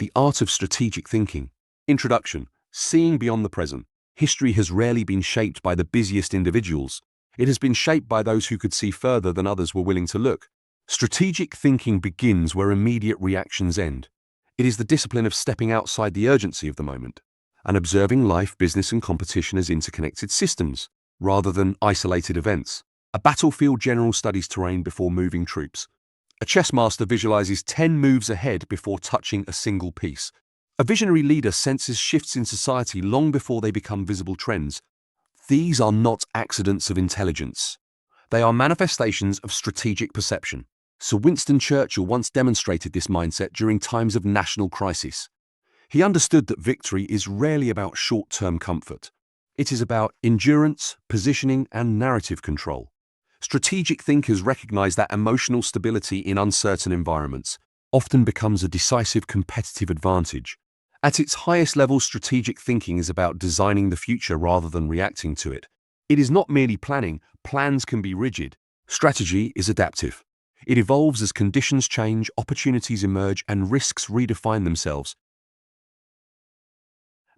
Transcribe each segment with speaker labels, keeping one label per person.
Speaker 1: The Art of Strategic Thinking. Introduction. Seeing beyond the present. History has rarely been shaped by the busiest individuals. It has been shaped by those who could see further than others were willing to look. Strategic thinking begins where immediate reactions end. It is the discipline of stepping outside the urgency of the moment and observing life, business, and competition as interconnected systems, rather than isolated events. A battlefield general studies terrain before moving troops. A chess master visualizes 10 moves ahead before touching a single piece. A visionary leader senses shifts in society long before they become visible trends. These are not accidents of intelligence. They are manifestations of strategic perception. Sir Winston Churchill once demonstrated this mindset during times of national crisis. He understood that victory is rarely about short-term comfort. It is about endurance, positioning, and narrative control. Strategic thinkers recognize that emotional stability in uncertain environments often becomes a decisive competitive advantage. At its highest level, strategic thinking is about designing the future rather than reacting to it. It is not merely planning. Plans can be rigid. Strategy is adaptive. It evolves as conditions change, opportunities emerge, and risks redefine themselves.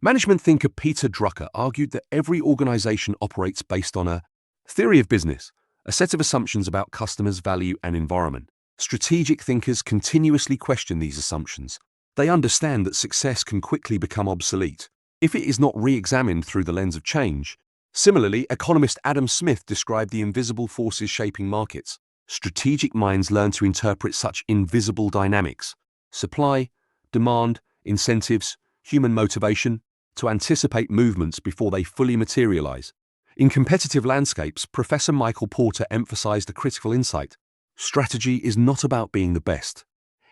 Speaker 1: Management thinker Peter Drucker argued that every organization operates based on a theory of business, a set of assumptions about customers, value, and environment. Strategic thinkers continuously question these assumptions. They understand that success can quickly become obsolete if it is not re-examined through the lens of change. Similarly, economist Adam Smith described the invisible forces shaping markets. Strategic minds learn to interpret such invisible dynamics: supply, demand, incentives, human motivation, to anticipate movements before they fully materialize. In competitive landscapes, Professor Michael Porter emphasized a critical insight. Strategy is not about being the best.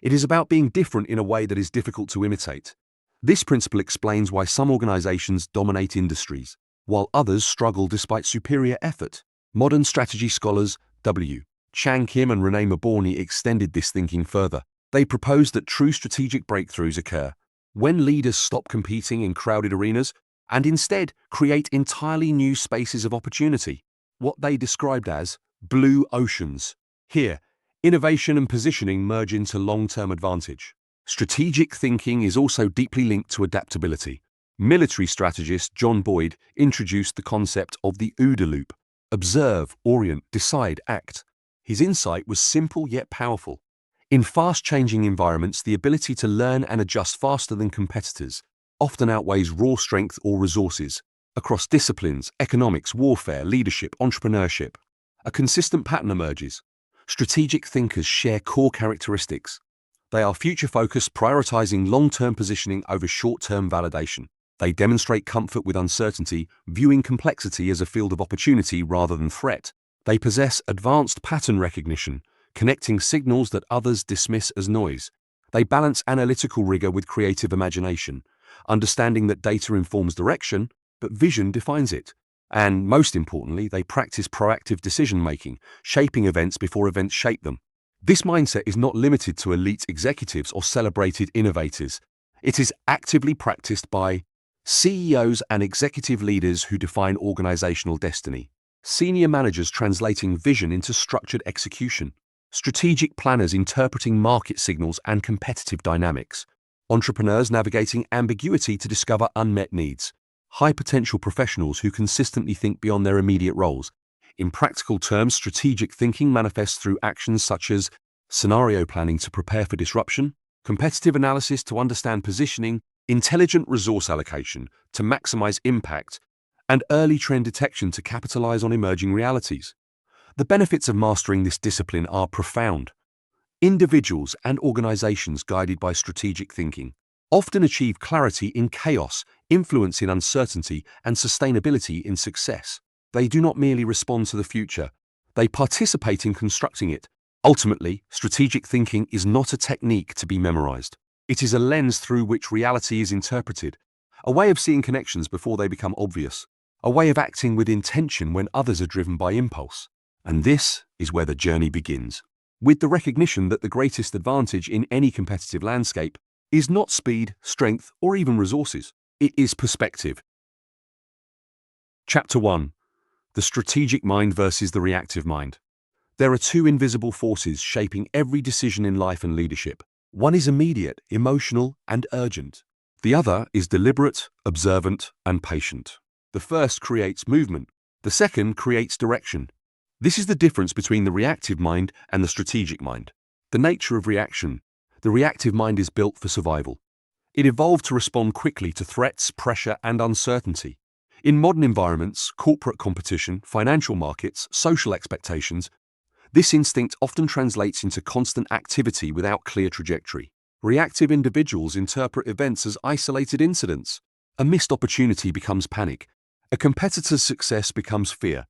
Speaker 1: It is about being different in a way that is difficult to imitate. This principle explains why some organizations dominate industries, while others struggle despite superior effort. Modern strategy scholars W. Chang Kim and Renee Maborny extended this thinking further. They proposed that true strategic breakthroughs occur when leaders stop competing in crowded arenas and instead create entirely new spaces of opportunity, what they described as blue oceans. Here, innovation and positioning merge into long-term advantage. Strategic thinking is also deeply linked to adaptability. Military strategist John Boyd introduced the concept of the OODA loop: observe, orient, decide, act. His insight was simple yet powerful. In fast-changing environments, the ability to learn and adjust faster than competitors often outweighs raw strength or resources. Across disciplines, economics, warfare, leadership, entrepreneurship, a consistent pattern emerges. Strategic thinkers share core characteristics. They are future-focused, prioritizing long-term positioning over short-term validation. They demonstrate comfort with uncertainty, viewing complexity as a field of opportunity rather than threat. They possess advanced pattern recognition, connecting signals that others dismiss as noise. They balance analytical rigor with creative imagination, understanding that data informs direction, but vision defines it. And most importantly, they practice proactive decision-making, shaping events before events shape them. This mindset is not limited to elite executives or celebrated innovators. It is actively practiced by CEOs and executive leaders who define organizational destiny, senior managers translating vision into structured execution, strategic planners interpreting market signals and competitive dynamics, entrepreneurs navigating ambiguity to discover unmet needs, high-potential professionals who consistently think beyond their immediate roles. In practical terms, strategic thinking manifests through actions such as scenario planning to prepare for disruption, competitive analysis to understand positioning, intelligent resource allocation to maximize impact, and early trend detection to capitalize on emerging realities. The benefits of mastering this discipline are profound. Individuals and organizations guided by strategic thinking often achieve clarity in chaos, influence in uncertainty, and sustainability in success. They do not merely respond to the future, they participate in constructing it. Ultimately, strategic thinking is not a technique to be memorized. It is a lens through which reality is interpreted, a way of seeing connections before they become obvious, a way of acting with intention when others are driven by impulse. And this is where the journey begins, with the recognition that the greatest advantage in any competitive landscape is not speed, strength, or even resources. It is perspective. Chapter 1. The strategic mind versus the reactive mind. There are two invisible forces shaping every decision in life and leadership: One is immediate, emotional, and urgent. The other is deliberate, observant, and patient. The first creates movement. The second creates direction. This is the difference between the reactive mind and the strategic mind. The nature of reaction. The reactive mind is built for survival. It evolved to respond quickly to threats, pressure, and uncertainty. In modern environments, corporate competition, financial markets, social expectations, this instinct often translates into constant activity without clear trajectory. Reactive individuals interpret events as isolated incidents. A missed opportunity becomes panic. A competitor's success becomes fear.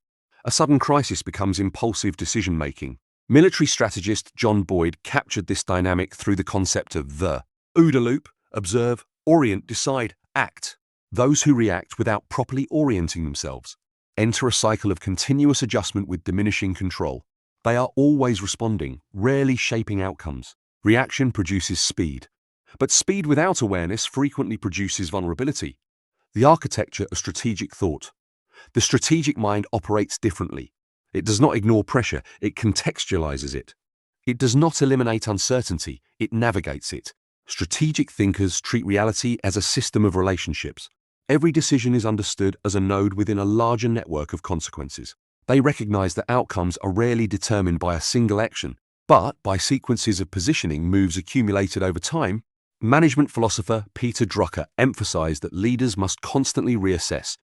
Speaker 1: A sudden crisis becomes impulsive decision-making. Military strategist John Boyd captured this dynamic through the concept of the OODA loop: observe, orient, decide, act. Those who react without properly orienting themselves enter a cycle of continuous adjustment with diminishing control. They are always responding, rarely shaping outcomes. Reaction produces speed, but speed without awareness frequently produces vulnerability. The architecture of strategic thought. The strategic mind operates differently. It does not ignore pressure, it contextualizes it. It does not eliminate uncertainty, it navigates it. Strategic thinkers treat reality as a system of relationships. Every decision is understood as a node within a larger network of consequences. They recognize that outcomes are rarely determined by a single action, but by sequences of positioning moves accumulated over time. Management philosopher Peter Drucker emphasized that leaders must constantly reassess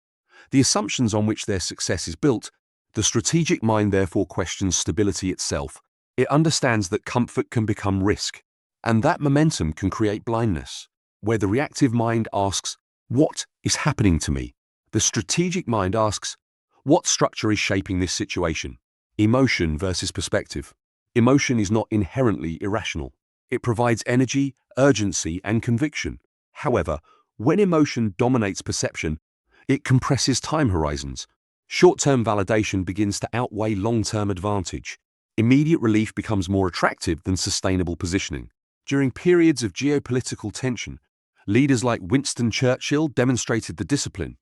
Speaker 1: the assumptions on which their success is built. The strategic mind therefore questions stability itself. It understands that comfort can become risk, and that momentum can create blindness. Where the reactive mind asks, "What is happening to me?" the strategic mind asks, "What structure is shaping this situation?" Emotion versus perspective. Emotion is not inherently irrational. It provides energy, urgency, and conviction. However, when emotion dominates perception, it compresses time horizons. Short-term validation begins to outweigh long-term advantage. Immediate relief becomes more attractive than sustainable positioning. During periods of geopolitical tension, leaders like Winston Churchill demonstrated the discipline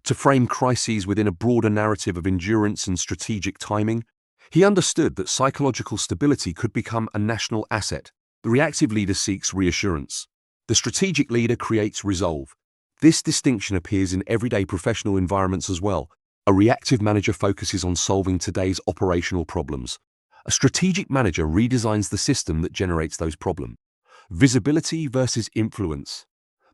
Speaker 1: to frame crises within a broader narrative of endurance and strategic timing. He understood that psychological stability could become a national asset. The reactive leader seeks reassurance. The strategic leader creates resolve. This distinction appears in everyday professional environments as well. A reactive manager focuses on solving today's operational problems. A strategic manager redesigns the system that generates those problems. Visibility versus influence.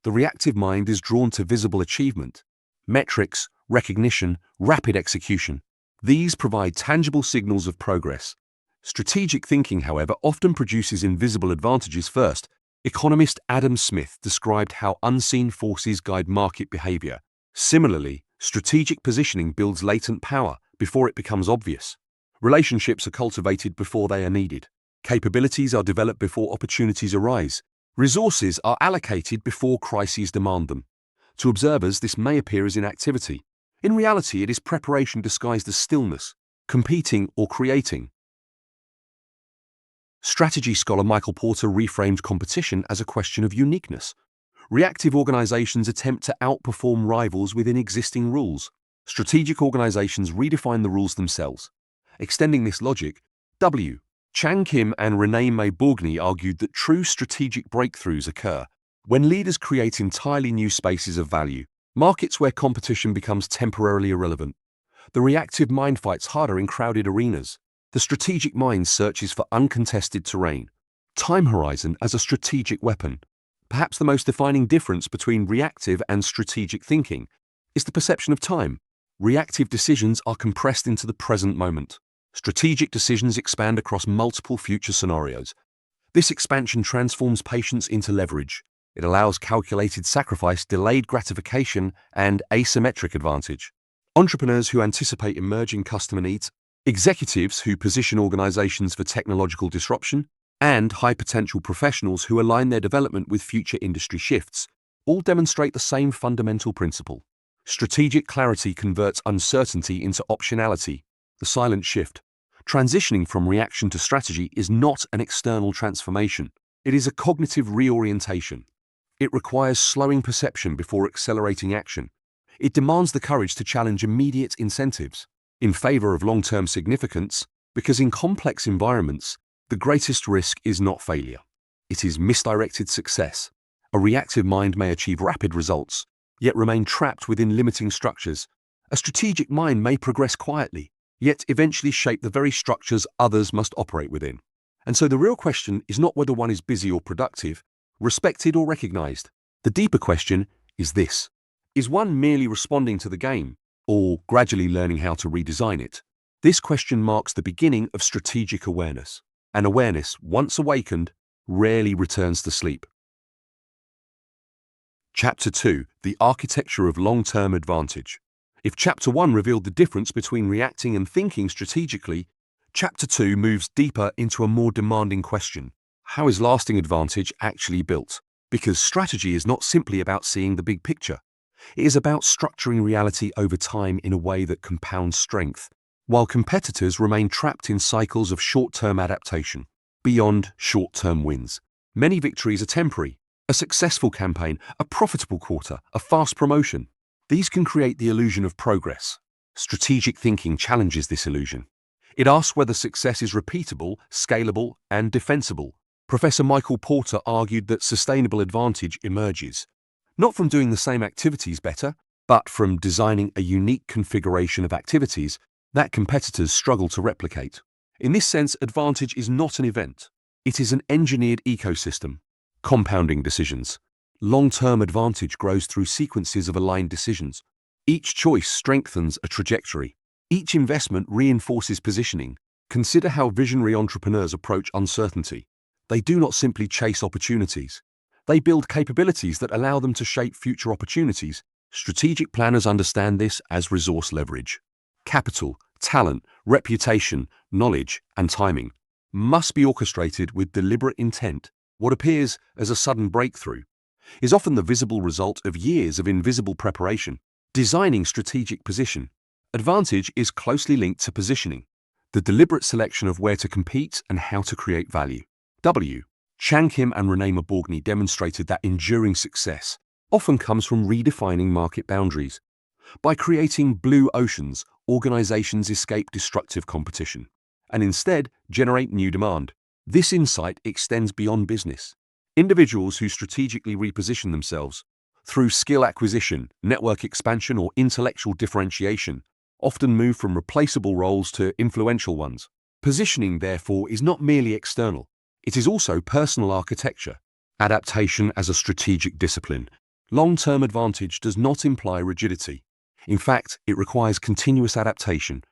Speaker 1: The reactive mind is drawn to visible achievement. Metrics, recognition, rapid execution. These provide tangible signals of progress. Strategic thinking, however, often produces invisible advantages first. Economist Adam Smith described how unseen forces guide market behavior. Similarly, strategic positioning builds latent power before it becomes obvious. Relationships are cultivated before they are needed. Capabilities are developed before opportunities arise. Resources are allocated before crises demand them. To observers, this may appear as inactivity. In reality, it is preparation disguised as stillness, competing or creating. Strategy scholar Michael Porter reframed competition as a question of uniqueness. Reactive organizations attempt to outperform rivals within existing rules. Strategic organizations redefine the rules themselves. Extending this logic, W. Chang Kim and Renee May Bourgny argued that true strategic breakthroughs occur when leaders create entirely new spaces of value, markets where competition becomes temporarily irrelevant. The reactive mind fights harder in crowded arenas. The strategic mind searches for uncontested terrain. Time horizon as a strategic weapon. Perhaps the most defining difference between reactive and strategic thinking is the perception of time. Reactive decisions are compressed into the present moment. Strategic decisions expand across multiple future scenarios. This expansion transforms patience into leverage. It allows calculated sacrifice, delayed gratification, and asymmetric advantage. Entrepreneurs who anticipate emerging customer needs, executives who position organizations for technological disruption, and high-potential professionals who align their development with future industry shifts, all demonstrate the same fundamental principle. Strategic clarity converts uncertainty into optionality. The silent shift. Transitioning from reaction to strategy is not an external transformation. It is a cognitive reorientation. It requires slowing perception before accelerating action. It demands the courage to challenge immediate incentives in favor of long-term significance, because in complex environments, the greatest risk is not failure. It is misdirected success. A reactive mind may achieve rapid results, yet remain trapped within limiting structures. A strategic mind may progress quietly, yet eventually shape the very structures others must operate within. And so the real question is not whether one is busy or productive, respected or recognized. The deeper question is this: is one merely responding to the game, or gradually learning how to redesign it? This question marks the beginning of strategic awareness. And awareness, once awakened, rarely returns to sleep. Chapter 2: The Architecture of Long-Term Advantage. If Chapter 1 revealed the difference between reacting and thinking strategically, Chapter 2 moves deeper into a more demanding question. How is lasting advantage actually built? Because strategy is not simply about seeing the big picture. It is about structuring reality over time in a way that compounds strength, while competitors remain trapped in cycles of short-term adaptation, beyond short-term wins. Many victories are temporary. A successful campaign, a profitable quarter, a fast promotion. These can create the illusion of progress. Strategic thinking challenges this illusion. It asks whether success is repeatable, scalable, and defensible. Professor Michael Porter argued that sustainable advantage emerges, not from doing the same activities better, but from designing a unique configuration of activities that competitors struggle to replicate. In this sense, advantage is not an event. It is an engineered ecosystem. Compounding decisions. Long-term advantage grows through sequences of aligned decisions. Each choice strengthens a trajectory. Each investment reinforces positioning. Consider how visionary entrepreneurs approach uncertainty. They do not simply chase opportunities. They build capabilities that allow them to shape future opportunities. Strategic planners understand this as resource leverage. Capital, talent, reputation, knowledge, and timing must be orchestrated with deliberate intent. What appears as a sudden breakthrough is often the visible result of years of invisible preparation. Designing strategic position. Advantage is closely linked to positioning, the deliberate selection of where to compete and how to create value. W. Chang Kim and Renee Maborgny demonstrated that enduring success often comes from redefining market boundaries. By creating blue oceans, organizations escape destructive competition and instead generate new demand. This insight extends beyond business. Individuals who strategically reposition themselves through skill acquisition, network expansion, or intellectual differentiation often move from replaceable roles to influential ones. Positioning, therefore, is not merely external. It is also personal architecture. Adaptation as a strategic discipline. Long-term advantage does not imply rigidity. In fact, it requires continuous adaptation.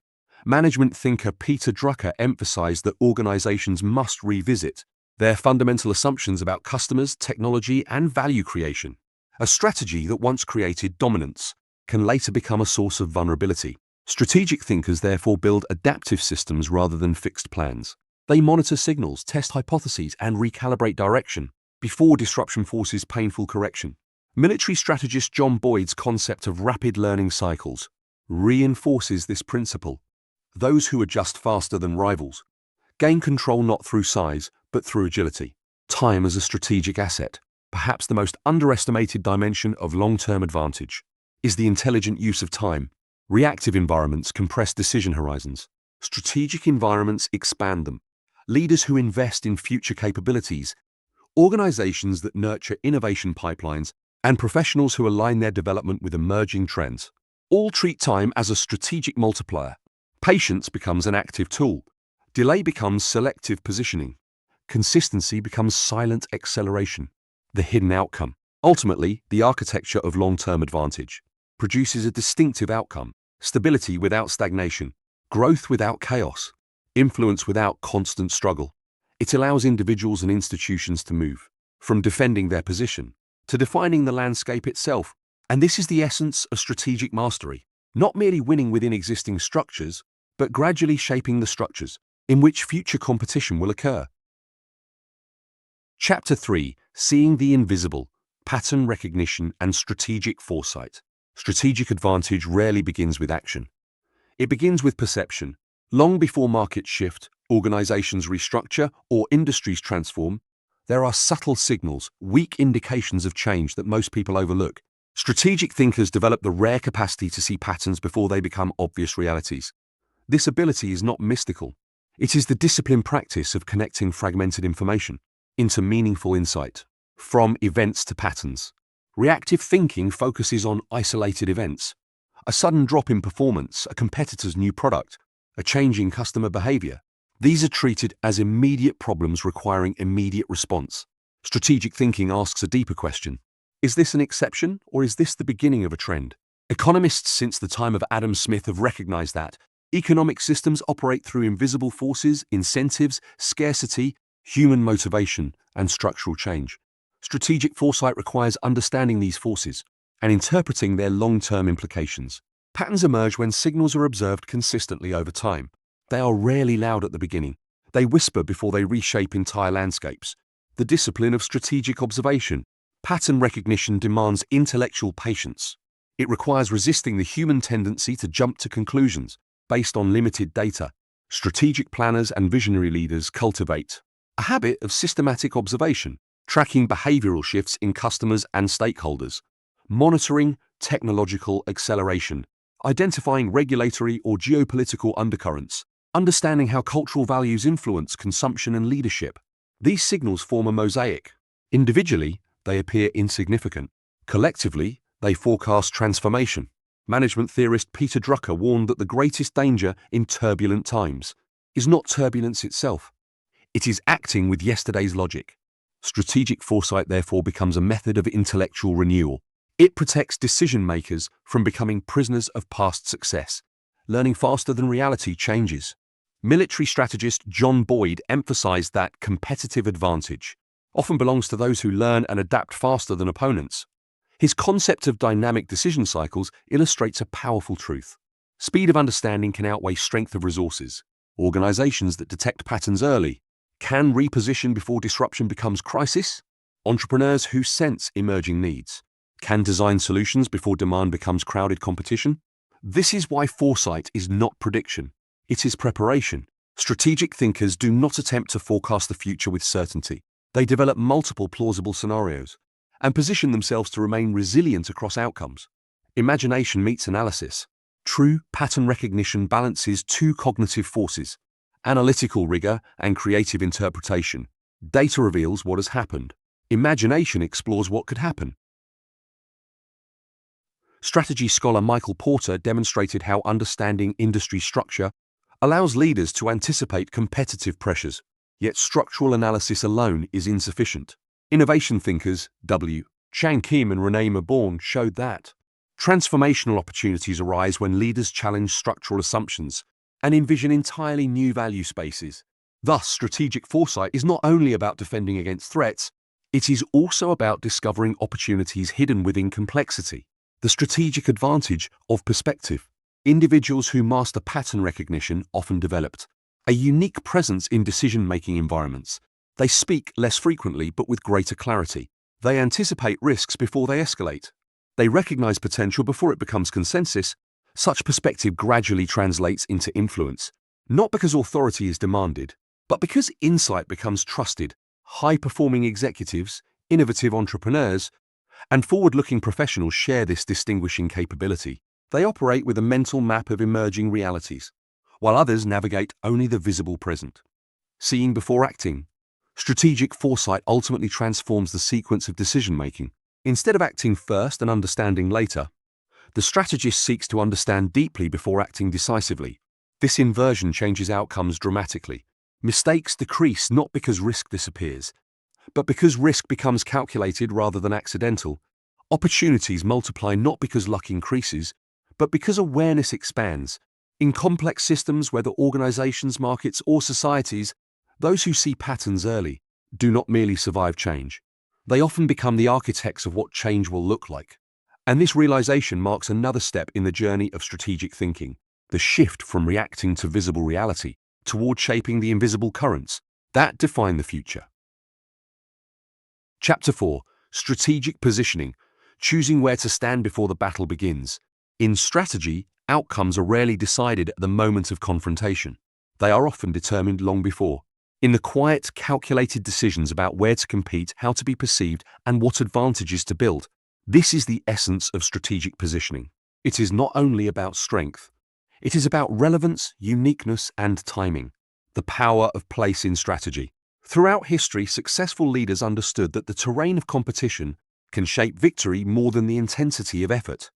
Speaker 1: Management thinker Peter Drucker emphasized that organizations must revisit their fundamental assumptions about customers, technology, and value creation. A strategy that once created dominance can later become a source of vulnerability. Strategic thinkers therefore build adaptive systems rather than fixed plans. They monitor signals, test hypotheses, and recalibrate direction before disruption forces painful correction. Military strategist John Boyd's concept of rapid learning cycles reinforces this principle. Those who adjust faster than rivals gain control not through size, but through agility. Time as a strategic asset. Perhaps the most underestimated dimension of long-term advantage is the intelligent use of time. Reactive environments compress decision horizons. Strategic environments expand them. Leaders who invest in future capabilities, organizations that nurture innovation pipelines, and professionals who align their development with emerging trends all treat time as a strategic multiplier. Patience becomes an active tool. Delay becomes selective positioning. Consistency becomes silent acceleration. The hidden outcome. Ultimately, the architecture of long-term advantage produces a distinctive outcome: stability without stagnation, growth without chaos, influence without constant struggle. It allows individuals and institutions to move from defending their position to defining the landscape itself. And this is the essence of strategic mastery. Not merely winning within existing structures, but gradually shaping the structures in which future competition will occur. Chapter 3: Seeing the Invisible, Pattern Recognition and Strategic Foresight. Strategic advantage rarely begins with action. It begins with perception. Long before markets shift, organizations restructure, or industries transform, there are subtle signals, weak indications of change that most people overlook. Strategic thinkers develop the rare capacity to see patterns before they become obvious realities. This ability is not mystical. It is the disciplined practice of connecting fragmented information. into meaningful insight. From events to patterns. Reactive thinking focuses on isolated events. A sudden drop in performance, a competitor's new product, a change in customer behavior. These are treated as immediate problems requiring immediate response. Strategic thinking asks a deeper question. Is this an exception, or is this the beginning of a trend? Economists since the time of Adam Smith have recognized that economic systems operate through invisible forces, incentives, scarcity, human motivation, and structural change. Strategic foresight requires understanding these forces and interpreting their long-term implications. Patterns emerge when signals are observed consistently over time. They are rarely loud at the beginning. They whisper before they reshape entire landscapes. The discipline of strategic observation. Pattern recognition demands intellectual patience. It requires resisting the human tendency to jump to conclusions based on limited data. Strategic planners and visionary leaders cultivate a habit of systematic observation, tracking behavioral shifts in customers and stakeholders, monitoring technological acceleration, identifying regulatory or geopolitical undercurrents, understanding how cultural values influence consumption and leadership. These signals form a mosaic. Individually, they appear insignificant. Collectively, they forecast transformation. Management theorist Peter Drucker warned that the greatest danger in turbulent times is not turbulence itself. It is acting with yesterday's logic. Strategic foresight therefore becomes a method of intellectual renewal. It protects decision-makers from becoming prisoners of past success, learning faster than reality changes. Military strategist John Boyd emphasized that competitive advantage often belongs to those who learn and adapt faster than opponents. His concept of dynamic decision cycles illustrates a powerful truth. Speed of understanding can outweigh strength of resources. Organizations that detect patterns early can reposition before disruption becomes crisis. Entrepreneurs who sense emerging needs can design solutions before demand becomes crowded competition. This is why foresight is not prediction. It is preparation. Strategic thinkers do not attempt to forecast the future with certainty. They develop multiple plausible scenarios and position themselves to remain resilient across outcomes. Imagination meets analysis. True pattern recognition balances two cognitive forces, analytical rigor and creative interpretation. Data reveals what has happened. Imagination explores what could happen. Strategy scholar Michael Porter demonstrated how understanding industry structure allows leaders to anticipate competitive pressures, yet structural analysis alone is insufficient. Innovation thinkers W. Chang Kim and Renee Maborn showed that transformational opportunities arise when leaders challenge structural assumptions and envision entirely new value spaces. Thus, strategic foresight is not only about defending against threats, it is also about discovering opportunities hidden within complexity. The strategic advantage of perspective. Individuals who master pattern recognition often developed a unique presence in decision-making environments. They speak less frequently but with greater clarity. They anticipate risks before they escalate. They recognize potential before it becomes consensus. Such perspective gradually translates into influence, not because authority is demanded, but because insight becomes trusted. High-performing executives, innovative entrepreneurs, and forward-looking professionals share this distinguishing capability. They operate with a mental map of emerging realities, while others navigate only the visible present. Seeing before acting. Strategic foresight ultimately transforms the sequence of decision-making. Instead of acting first and understanding later, the strategist seeks to understand deeply before acting decisively. This inversion changes outcomes dramatically. Mistakes decrease not because risk disappears, but because risk becomes calculated rather than accidental. Opportunities multiply not because luck increases, but because awareness expands. In complex systems, whether organizations, markets, or societies, those who see patterns early do not merely survive change. They often become the architects of what change will look like. And this realization marks another step in the journey of strategic thinking, the shift from reacting to visible reality toward shaping the invisible currents that define the future. Chapter 4. Strategic Positioning, Choosing Where to Stand Before the Battle Begins. In strategy, outcomes are rarely decided at the moment of confrontation. They are often determined long before. In the quiet, calculated decisions about where to compete, how to be perceived, and what advantages to build. This is the essence of strategic positioning. It is not only about strength. It is about relevance, uniqueness, and timing. The power of place in strategy. Throughout history, successful leaders understood that the terrain of competition can shape victory more than the intensity of effort.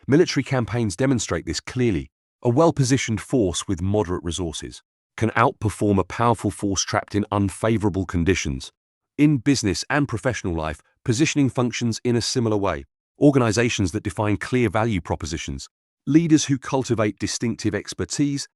Speaker 1: Military campaigns demonstrate this clearly. A well-positioned force with moderate resources can outperform a powerful force trapped in unfavorable conditions. In business and professional life, positioning functions in a similar way. Organizations that define clear value propositions, leaders who cultivate distinctive expertise,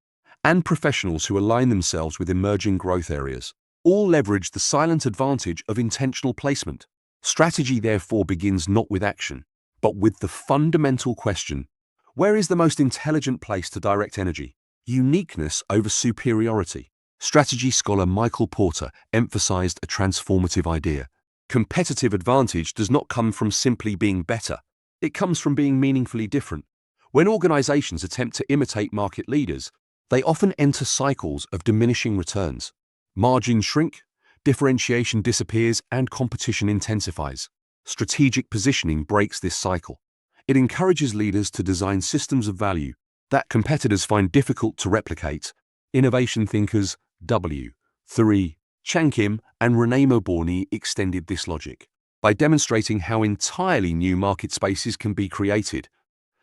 Speaker 1: and professionals who align themselves with emerging growth areas all leverage the silent advantage of intentional placement. Strategy, therefore, begins not with action, but with the fundamental question: where is the most intelligent place to direct energy? Uniqueness over superiority. Strategy scholar Michael Porter emphasized a transformative idea. Competitive advantage does not come from simply being better. It comes from being meaningfully different. When organizations attempt to imitate market leaders, they often enter cycles of diminishing returns. Margins shrink, differentiation disappears, and competition intensifies. Strategic positioning breaks this cycle. It encourages leaders to design systems of value that competitors find difficult to replicate. Innovation thinkers W. Thury, Chang Kim, and René Mauborgne extended this logic by demonstrating how entirely new market spaces can be created.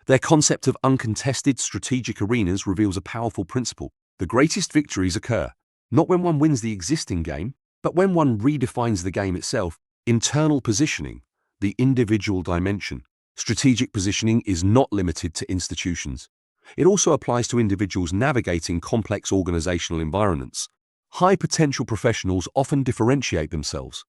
Speaker 1: Their concept of uncontested strategic arenas reveals a powerful principle. The greatest victories occur not when one wins the existing game, but when one redefines the game itself. Internal positioning, the individual dimension. Strategic positioning is not limited to institutions. It also applies to individuals navigating complex organizational environments. High-potential professionals often differentiate themselves,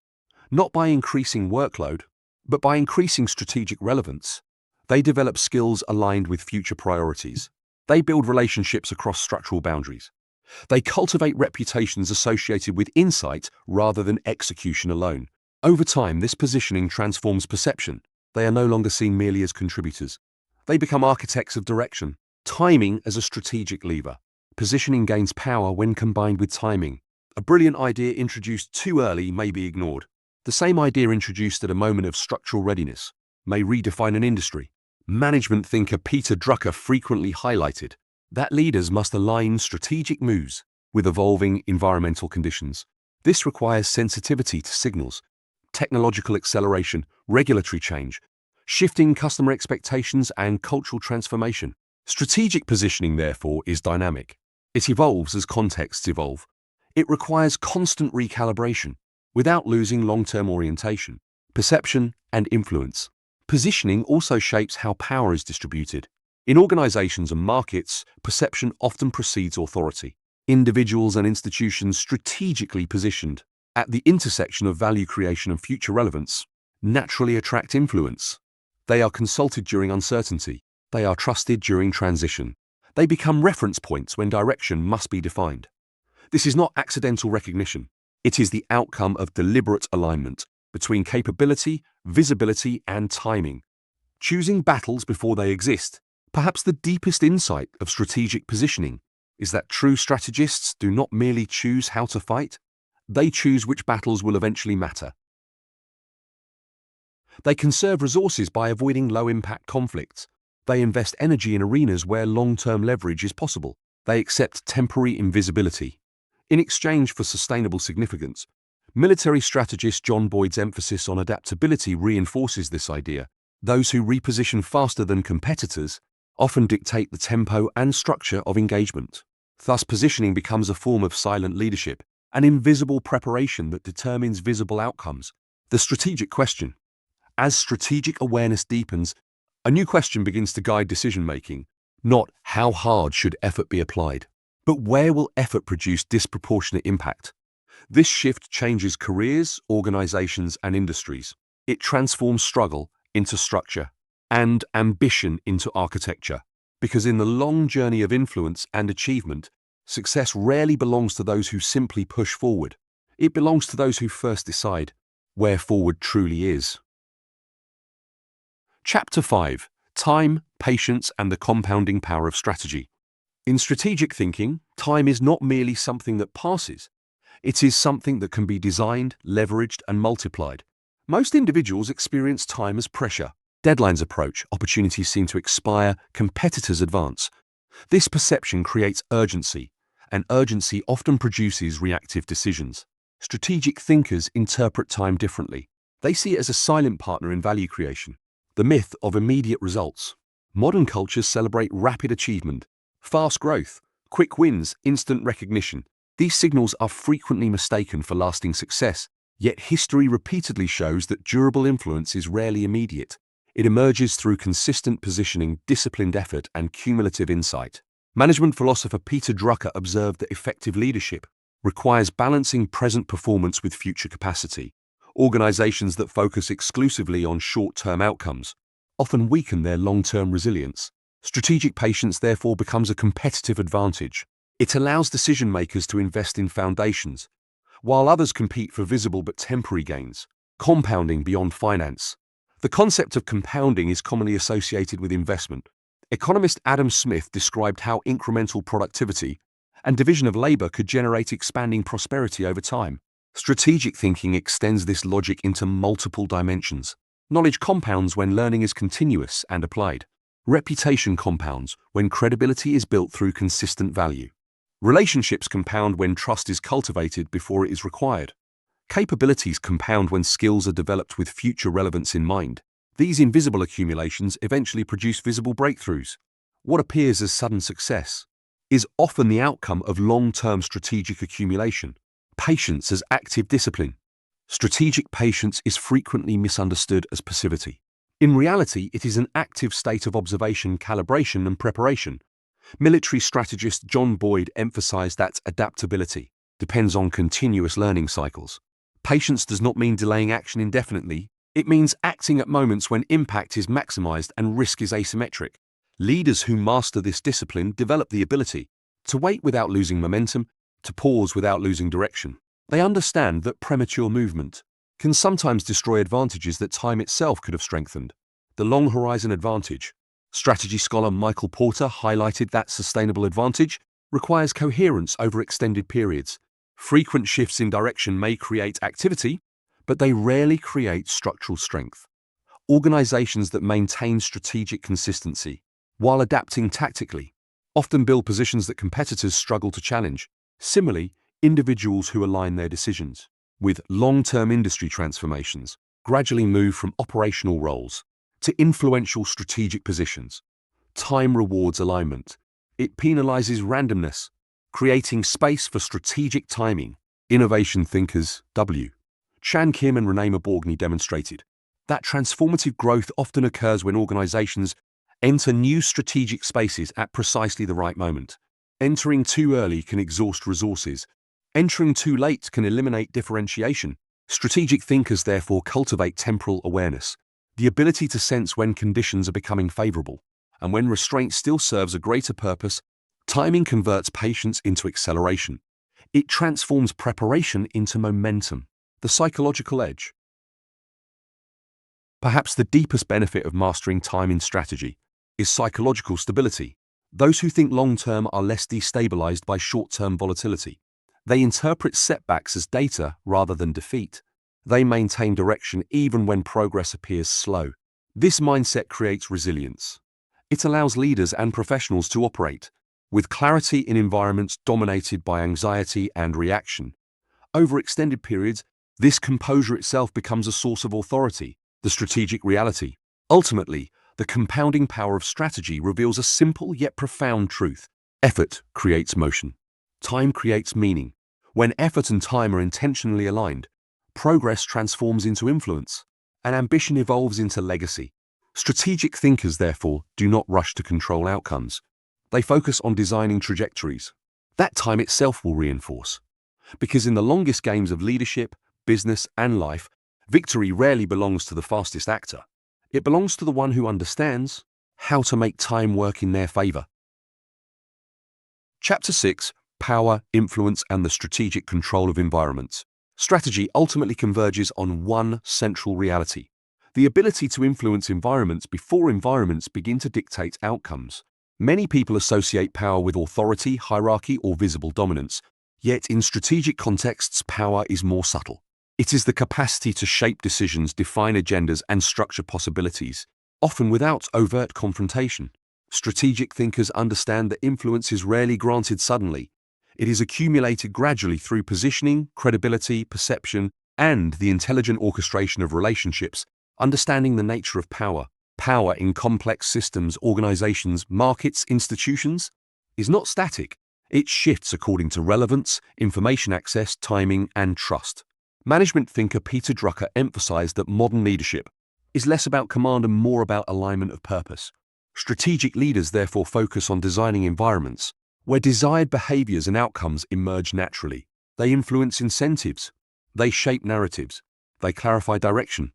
Speaker 1: not by increasing workload, but by increasing strategic relevance. They develop skills aligned with future priorities. They build relationships across structural boundaries. They cultivate reputations associated with insight rather than execution alone. Over time, this positioning transforms perception. They are no longer seen merely as contributors. They become architects of direction. Timing as a strategic lever. Positioning gains power when combined with timing. A brilliant idea introduced too early may be ignored. The same idea introduced at a moment of structural readiness may redefine an industry. Management thinker Peter Drucker frequently highlighted that leaders must align strategic moves with evolving environmental conditions. This requires sensitivity to signals, technological acceleration, regulatory change, shifting customer expectations, and cultural transformation. Strategic positioning, therefore, is dynamic. It evolves as contexts evolve. It requires constant recalibration without losing long-term orientation, perception, and influence. Positioning also shapes how power is distributed. In organizations and markets, perception often precedes authority. Individuals and institutions strategically positioned at the intersection of value creation and future relevance naturally attract influence. They are consulted during uncertainty. They are trusted during transition. They become reference points when direction must be defined. This is not accidental recognition. It is the outcome of deliberate alignment between capability, visibility, and timing. Choosing battles before they exist. Perhaps the deepest insight of strategic positioning is that true strategists do not merely choose how to fight, they choose which battles will eventually matter. They conserve resources by avoiding low-impact conflicts. They invest energy in arenas where long-term leverage is possible. They accept temporary invisibility in exchange for sustainable significance. Military strategist John Boyd's emphasis on adaptability reinforces this idea. Those who reposition faster than competitors often dictate the tempo and structure of engagement. Thus, positioning becomes a form of silent leadership, an invisible preparation that determines visible outcomes. The strategic question. As strategic awareness deepens, a new question begins to guide decision-making. Not how hard should effort be applied, but where will effort produce disproportionate impact? This shift changes careers, organizations, and industries. It transforms struggle into structure and ambition into architecture. Because in the long journey of influence and achievement, success rarely belongs to those who simply push forward. It belongs to those who first decide where forward truly is. Chapter 5. Time, Patience, and the Compounding Power of Strategy. In strategic thinking, time is not merely something that passes. It is something that can be designed, leveraged, and multiplied. Most individuals experience time as pressure. Deadlines approach, opportunities seem to expire, competitors advance. This perception creates urgency, and urgency often produces reactive decisions. Strategic thinkers interpret time differently. They see it as a silent partner in value creation. The myth of immediate results. Modern cultures celebrate rapid achievement, fast growth, quick wins, instant recognition. These signals are frequently mistaken for lasting success, yet history repeatedly shows that durable influence is rarely immediate. It emerges through consistent positioning, disciplined effort, and cumulative insight. Management philosopher Peter Drucker observed that effective leadership requires balancing present performance with future capacity. Organizations that focus exclusively on short-term outcomes often weaken their long-term resilience. Strategic patience therefore becomes a competitive advantage. It allows decision-makers to invest in foundations, while others compete for visible but temporary gains. Compounding beyond finance. The concept of compounding is commonly associated with investment. Economist Adam Smith described how incremental productivity and division of labor could generate expanding prosperity over time. Strategic thinking extends this logic into multiple dimensions. Knowledge compounds when learning is continuous and applied. Reputation compounds when credibility is built through consistent value. Relationships compound when trust is cultivated before it is required. Capabilities compound when skills are developed with future relevance in mind. These invisible accumulations eventually produce visible breakthroughs. What appears as sudden success is often the outcome of long-term strategic accumulation. Patience as active discipline. Strategic patience is frequently misunderstood as passivity. In reality, it is an active state of observation, calibration, and preparation. Military strategist John Boyd emphasized that adaptability depends on continuous learning cycles. Patience does not mean delaying action indefinitely. It means acting at moments when impact is maximized and risk is asymmetric. Leaders who master this discipline develop the ability to wait without losing momentum, to pause without losing direction. They understand that premature movement can sometimes destroy advantages that time itself could have strengthened. The long horizon advantage. Strategy scholar Michael Porter highlighted that sustainable advantage requires coherence over extended periods. Frequent shifts in direction may create activity, but they rarely create structural strength. Organizations that maintain strategic consistency while adapting tactically often build positions that competitors struggle to challenge. Similarly, individuals who align their decisions with long-term industry transformations gradually move from operational roles to influential strategic positions. Time rewards alignment. It penalizes randomness, creating space for strategic timing. Innovation thinkers W. Chan Kim and Renee Maborgny demonstrated that transformative growth often occurs when organizations enter new strategic spaces at precisely the right moment. Entering too early can exhaust resources. Entering too late can eliminate differentiation. Strategic thinkers therefore cultivate temporal awareness, the ability to sense when conditions are becoming favorable, and when restraint still serves a greater purpose. Timing converts patience into acceleration. It transforms preparation into momentum. The psychological edge. Perhaps the deepest benefit of mastering time in strategy is psychological stability. Those who think long-term are less destabilized by short-term volatility. They interpret setbacks as data rather than defeat. They maintain direction even when progress appears slow. This mindset creates resilience. It allows leaders and professionals to operate with clarity in environments dominated by anxiety and reaction. Over extended periods, this composure itself becomes a source of authority. The strategic reality. Ultimately, the compounding power of strategy reveals a simple yet profound truth. Effort creates motion. Time creates meaning. When effort and time are intentionally aligned, progress transforms into influence, and ambition evolves into legacy. Strategic thinkers, therefore, do not rush to control outcomes. They focus on designing trajectories that time itself will reinforce. Because in the longest games of leadership, business, and life, victory rarely belongs to the fastest actor. It belongs to the one who understands how to make time work in their favor. Chapter 6: Power, Influence, and the Strategic Control of Environments. Strategy ultimately converges on one central reality: the ability to influence environments before environments begin to dictate outcomes. Many people associate power with authority, hierarchy, or visible dominance, yet in strategic contexts, power is more subtle. It is the capacity to shape decisions, define agendas, and structure possibilities, often without overt confrontation. Strategic thinkers understand that influence is rarely granted suddenly. It is accumulated gradually through positioning, credibility, perception, and the intelligent orchestration of relationships, understanding the nature of power. Power in complex systems, organizations, markets, institutions is not static. It shifts according to relevance, information access, timing, and trust. Management thinker Peter Drucker emphasized that modern leadership is less about command and more about alignment of purpose. Strategic leaders therefore focus on designing environments where desired behaviors and outcomes emerge naturally. They influence incentives. They shape narratives. They clarify direction.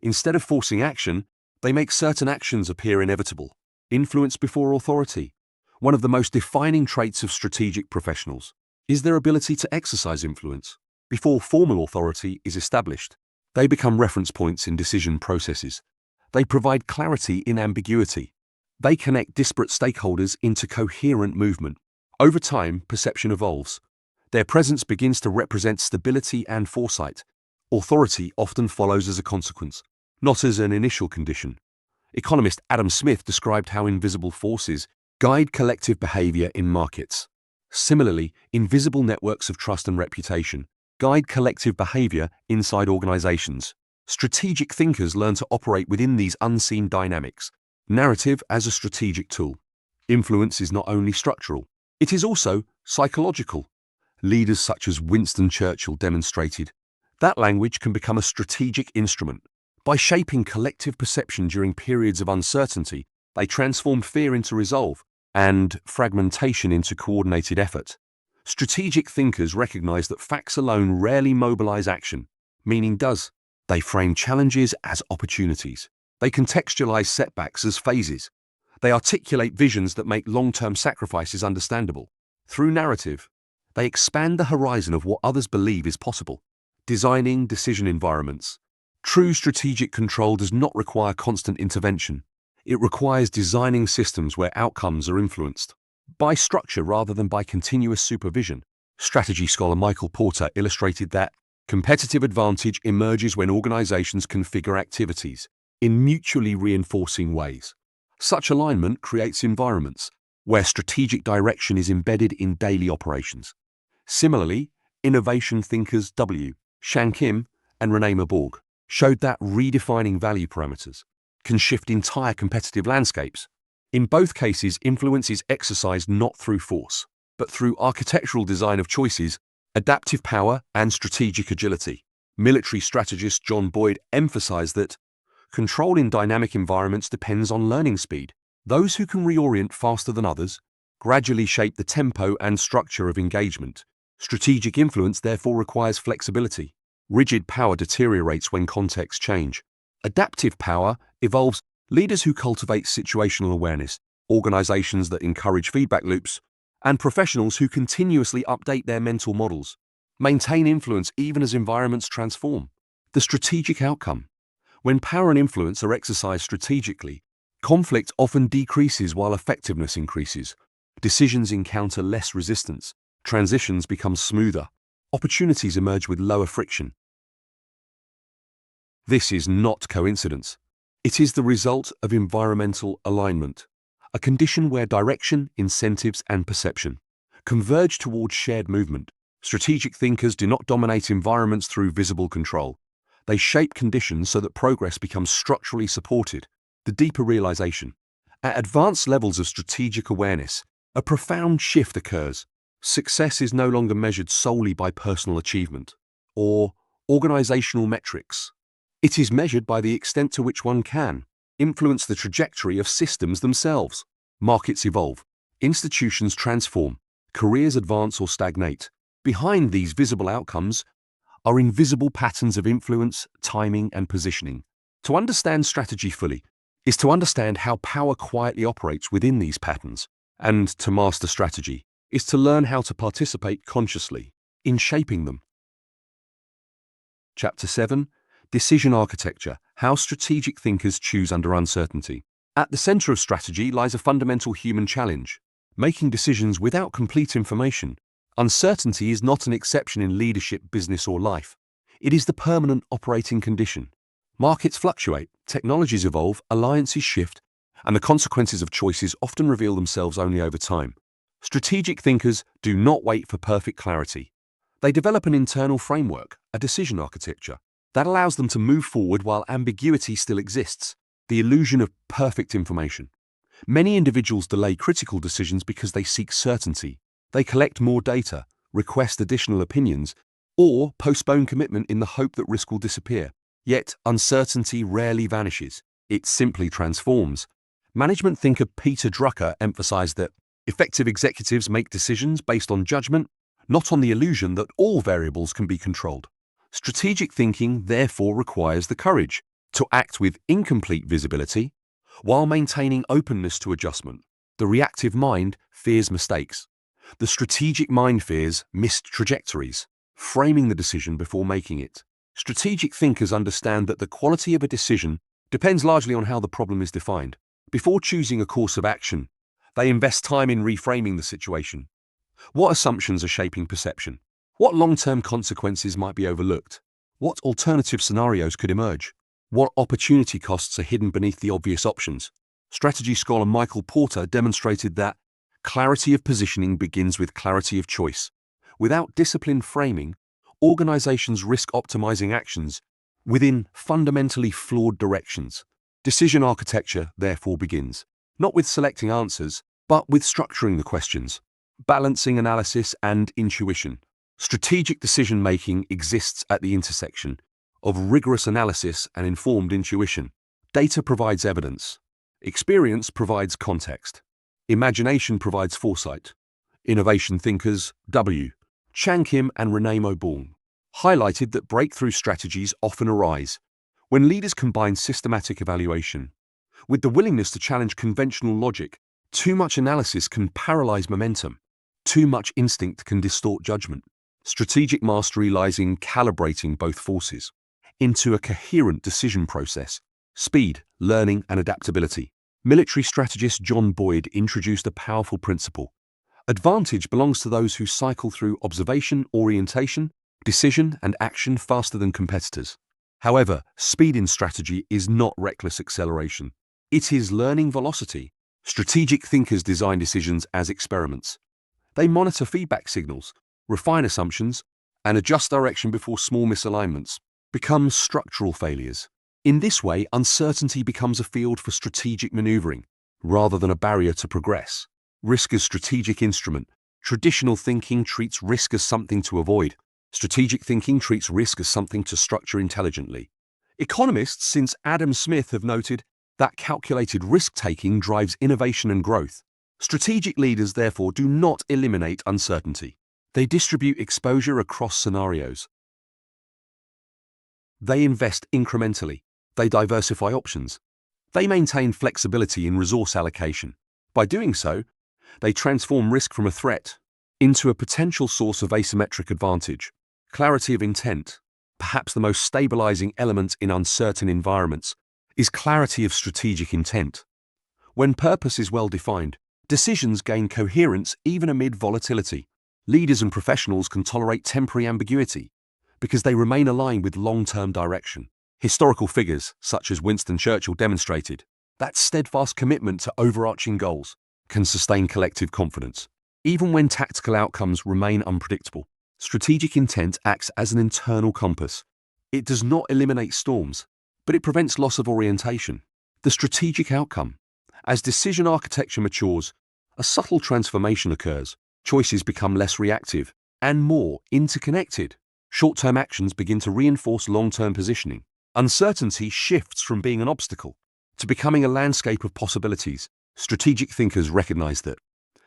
Speaker 1: Instead of forcing action, they make certain actions appear inevitable. Influence before authority. One of the most defining traits of strategic professionals is their ability to exercise influence before formal authority is established. They become reference points in decision processes. They provide clarity in ambiguity. They connect disparate stakeholders into coherent movement. Over time, perception evolves. Their presence begins to represent stability and foresight. Authority often follows as a consequence, not as an initial condition. Economist Adam Smith described how invisible forces guide collective behavior in markets. Similarly, invisible networks of trust and reputation guide collective behavior inside organizations. Strategic thinkers learn to operate within these unseen dynamics. Narrative as a strategic tool. Influence is not only structural, it is also psychological. Leaders such as Winston Churchill demonstrated that language can become a strategic instrument. By shaping collective perception during periods of uncertainty, they transformed fear into resolve and fragmentation into coordinated effort. Strategic thinkers recognize that facts alone rarely mobilize action. Meaning does. They frame challenges as opportunities. They contextualize setbacks as phases. They articulate visions that make long-term sacrifices understandable. Through narrative, they expand the horizon of what others believe is possible. Designing decision environments. True strategic control does not require constant intervention. It requires designing systems where outcomes are influenced by structure rather than by continuous supervision. Strategy scholar Michael Porter illustrated that competitive advantage emerges when organizations configure activities in mutually reinforcing ways. Such alignment creates environments where strategic direction is embedded in daily operations. Similarly, innovation thinkers W. Shan Kim and Renee Maborg showed that redefining value parameters can shift entire competitive landscapes. In both cases, influence is exercised not through force, but through architectural design of choices, adaptive power, and strategic agility. Military strategist John Boyd emphasized that control in dynamic environments depends on learning speed. Those who can reorient faster than others gradually shape the tempo and structure of engagement. Strategic influence therefore requires flexibility. Rigid power deteriorates when contexts change. Adaptive power evolves. Leaders who cultivate situational awareness, organizations that encourage feedback loops, and professionals who continuously update their mental models maintain influence even as environments transform. The strategic outcome. When power and influence are exercised strategically, conflict often decreases while effectiveness increases. Decisions encounter less resistance. Transitions become smoother. Opportunities emerge with lower friction. This is not coincidence. It is the result of environmental alignment, a condition where direction, incentives, and perception converge towards shared movement. Strategic thinkers do not dominate environments through visible control. They shape conditions so that progress becomes structurally supported. The deeper realization. At advanced levels of strategic awareness, a profound shift occurs. Success is no longer measured solely by personal achievement or organizational metrics. It is measured by the extent to which one can influence the trajectory of systems themselves. Markets evolve, institutions transform, careers advance or stagnate. Behind these visible outcomes are invisible patterns of influence, timing, and positioning. To understand strategy fully is to understand how power quietly operates within these patterns, and to master strategy is to learn how to participate consciously in shaping them. Chapter 7. Decision Architecture: How Strategic Thinkers Choose Under Uncertainty. At the center of strategy lies a fundamental human challenge: making decisions without complete information. Uncertainty is not an exception in leadership, business, or life. It is the permanent operating condition. Markets fluctuate, technologies evolve, alliances shift, and the consequences of choices often reveal themselves only over time. Strategic thinkers do not wait for perfect clarity. They develop an internal framework, a decision architecture, that allows them to move forward while ambiguity still exists, the illusion of perfect information. Many individuals delay critical decisions because they seek certainty. They collect more data, request additional opinions, or postpone commitment in the hope that risk will disappear. Yet, uncertainty rarely vanishes. It simply transforms. Management thinker Peter Drucker emphasized that effective executives make decisions based on judgment, not on the illusion that all variables can be controlled. Strategic thinking therefore requires the courage to act with incomplete visibility while maintaining openness to adjustment. The reactive mind fears mistakes. The strategic mind fears missed trajectories, framing the decision before making it. Strategic thinkers understand that the quality of a decision depends largely on how the problem is defined. Before choosing a course of action, they invest time in reframing the situation. What assumptions are shaping perception? What long-term consequences might be overlooked? What alternative scenarios could emerge? What opportunity costs are hidden beneath the obvious options? Strategy scholar Michael Porter demonstrated that clarity of positioning begins with clarity of choice. Without disciplined framing, organizations risk optimizing actions within fundamentally flawed directions. Decision architecture, therefore, begins not with selecting answers, but with structuring the questions, balancing analysis and intuition. Strategic decision-making exists at the intersection of rigorous analysis and informed intuition. Data provides evidence. Experience provides context. Imagination provides foresight. Innovation thinkers W. Chang Kim and Renee Mobourne highlighted that breakthrough strategies often arise when leaders combine systematic evaluation with the willingness to challenge conventional logic. Too much analysis can paralyze momentum. Too much instinct can distort judgment. Strategic mastery lies in calibrating both forces into a coherent decision process: speed, learning, and adaptability. Military strategist John Boyd introduced a powerful principle. Advantage belongs to those who cycle through observation, orientation, decision, and action faster than competitors. However, speed in strategy is not reckless acceleration. It is learning velocity. Strategic thinkers design decisions as experiments. They monitor feedback signals, refine assumptions, and adjust direction before small misalignments become structural failures. In this way, uncertainty becomes a field for strategic maneuvering rather than a barrier to progress. Risk as strategic instrument. Traditional thinking treats risk as something to avoid. Strategic thinking treats risk as something to structure intelligently. Economists since Adam Smith have noted that calculated risk-taking drives innovation and growth. Strategic leaders, therefore, do not eliminate uncertainty. They distribute exposure across scenarios. They invest incrementally. They diversify options. They maintain flexibility in resource allocation. By doing so, they transform risk from a threat into a potential source of asymmetric advantage. Clarity of intent, perhaps the most stabilizing element in uncertain environments, is clarity of strategic intent. When purpose is well defined, decisions gain coherence even amid volatility. Leaders and professionals can tolerate temporary ambiguity because they remain aligned with long-term direction. Historical figures, such as Winston Churchill, demonstrated that steadfast commitment to overarching goals can sustain collective confidence, even when tactical outcomes remain unpredictable. Strategic intent acts as an internal compass. It does not eliminate storms, but it prevents loss of orientation. The strategic outcome. As decision architecture matures, a subtle transformation occurs. Choices become less reactive and more interconnected. Short-term actions begin to reinforce long-term positioning. Uncertainty shifts from being an obstacle to becoming a landscape of possibilities. Strategic thinkers recognize that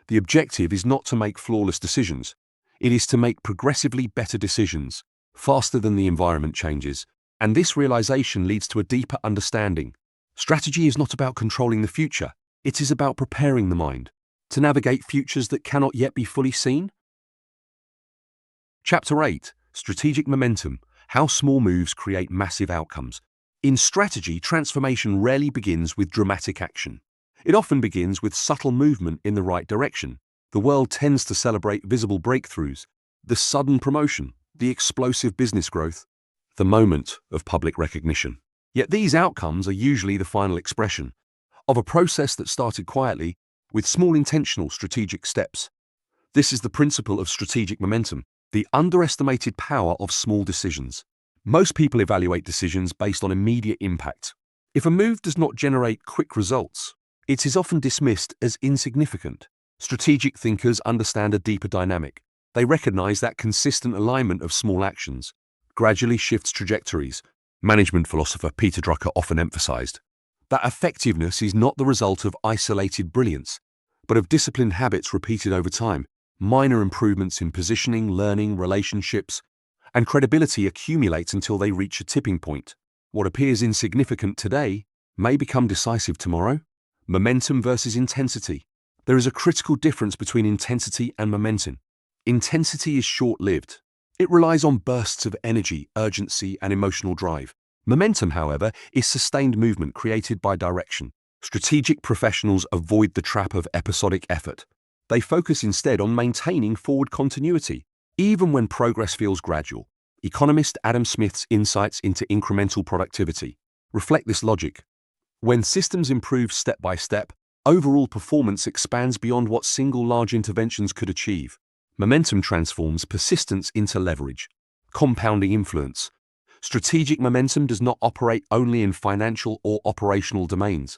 Speaker 1: the objective is not to make flawless decisions. It is to make progressively better decisions, faster than the environment changes. And this realization leads to a deeper understanding. Strategy is not about controlling the future. It is about preparing the mind to navigate futures that cannot yet be fully seen. Chapter 8. Strategic Momentum. How small moves create massive outcomes. In strategy, transformation rarely begins with dramatic action. It often begins with subtle movement in the right direction. The world tends to celebrate visible breakthroughs, the sudden promotion, the explosive business growth, the moment of public recognition. Yet these outcomes are usually the final expression of a process that started quietly with small intentional strategic steps. This is the principle of strategic momentum, the underestimated power of small decisions. Most people evaluate decisions based on immediate impact. If a move does not generate quick results, it is often dismissed as insignificant. Strategic thinkers understand a deeper dynamic. They recognize that consistent alignment of small actions gradually shifts trajectories. Management philosopher Peter Drucker often emphasized that effectiveness is not the result of isolated brilliance, but of disciplined habits repeated over time. Minor improvements in positioning, learning, relationships, and credibility accumulate until they reach a tipping point. What appears insignificant today may become decisive tomorrow. Momentum versus intensity. There is a critical difference between intensity and momentum. Intensity is short-lived. It relies on bursts of energy, urgency, and emotional drive. Momentum, however, is sustained movement created by direction. Strategic professionals avoid the trap of episodic effort. They focus instead on maintaining forward continuity, even when progress feels gradual. Economist Adam Smith's insights into incremental productivity reflect this logic. When systems improve step by step, overall performance expands beyond what single large interventions could achieve. Momentum transforms persistence into leverage, compounding influence. Strategic momentum does not operate only in financial or operational domains.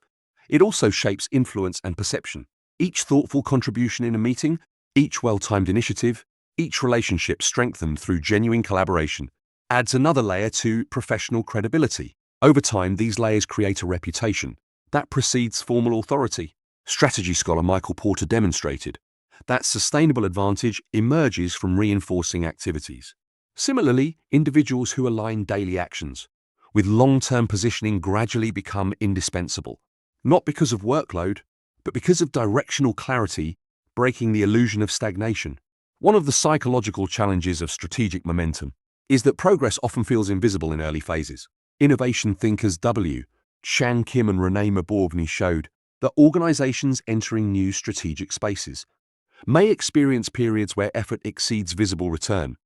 Speaker 1: It also shapes influence and perception. Each thoughtful contribution in a meeting, each well-timed initiative, each relationship strengthened through genuine collaboration adds another layer to professional credibility. Over time, these layers create a reputation that precedes formal authority. Strategy scholar Michael Porter demonstrated that sustainable advantage emerges from reinforcing activities. Similarly, individuals who align daily actions with long-term positioning gradually become indispensable, not because of workload, but because of directional clarity, breaking the illusion of stagnation. One of the psychological challenges of strategic momentum is that progress often feels invisible in early phases. Innovation thinkers W. Chan Kim and Renee Mabourbny showed that organizations entering new strategic spaces may experience periods where effort exceeds visible return.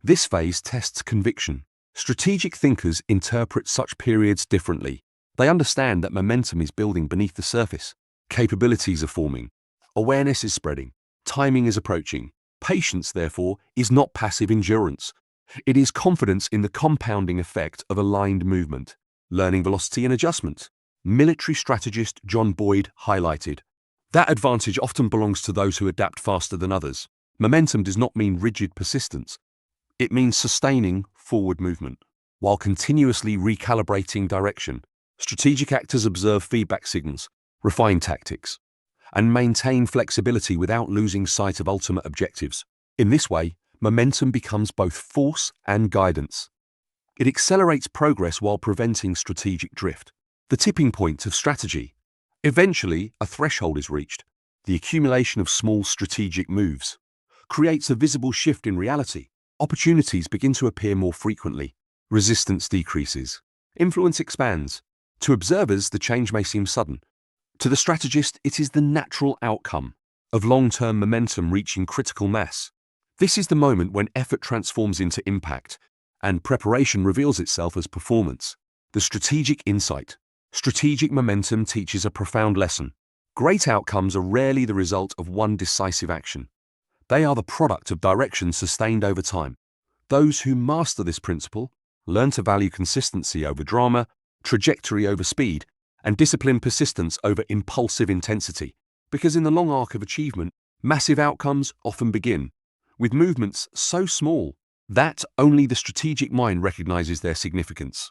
Speaker 1: This phase tests conviction. Strategic thinkers interpret such periods differently. They understand that momentum is building beneath the surface. Capabilities are forming. Awareness is spreading. Timing is approaching. Patience, therefore, is not passive endurance. It is confidence in the compounding effect of aligned movement. Learning velocity and adjustment. Military strategist John Boyd highlighted that advantage often belongs to those who adapt faster than others. Momentum does not mean rigid persistence. It means sustaining forward movement while continuously recalibrating direction. Strategic actors observe feedback signals, refine tactics, and maintain flexibility without losing sight of ultimate objectives. In this way, momentum becomes both force and guidance. It accelerates progress while preventing strategic drift. The tipping point of strategy. Eventually, a threshold is reached. The accumulation of small strategic moves creates a visible shift in reality. Opportunities begin to appear more frequently. Resistance decreases. Influence expands. To observers, the change may seem sudden. To the strategist, it is the natural outcome of long-term momentum reaching critical mass. This is the moment when effort transforms into impact and preparation reveals itself as performance. The strategic insight. Strategic momentum teaches a profound lesson. Great outcomes are rarely the result of one decisive action. They are the product of direction sustained over time. Those who master this principle learn to value consistency over drama, trajectory over speed, and disciplined persistence over impulsive intensity. Because in the long arc of achievement, massive outcomes often begin with movements so small that only the strategic mind recognizes their significance.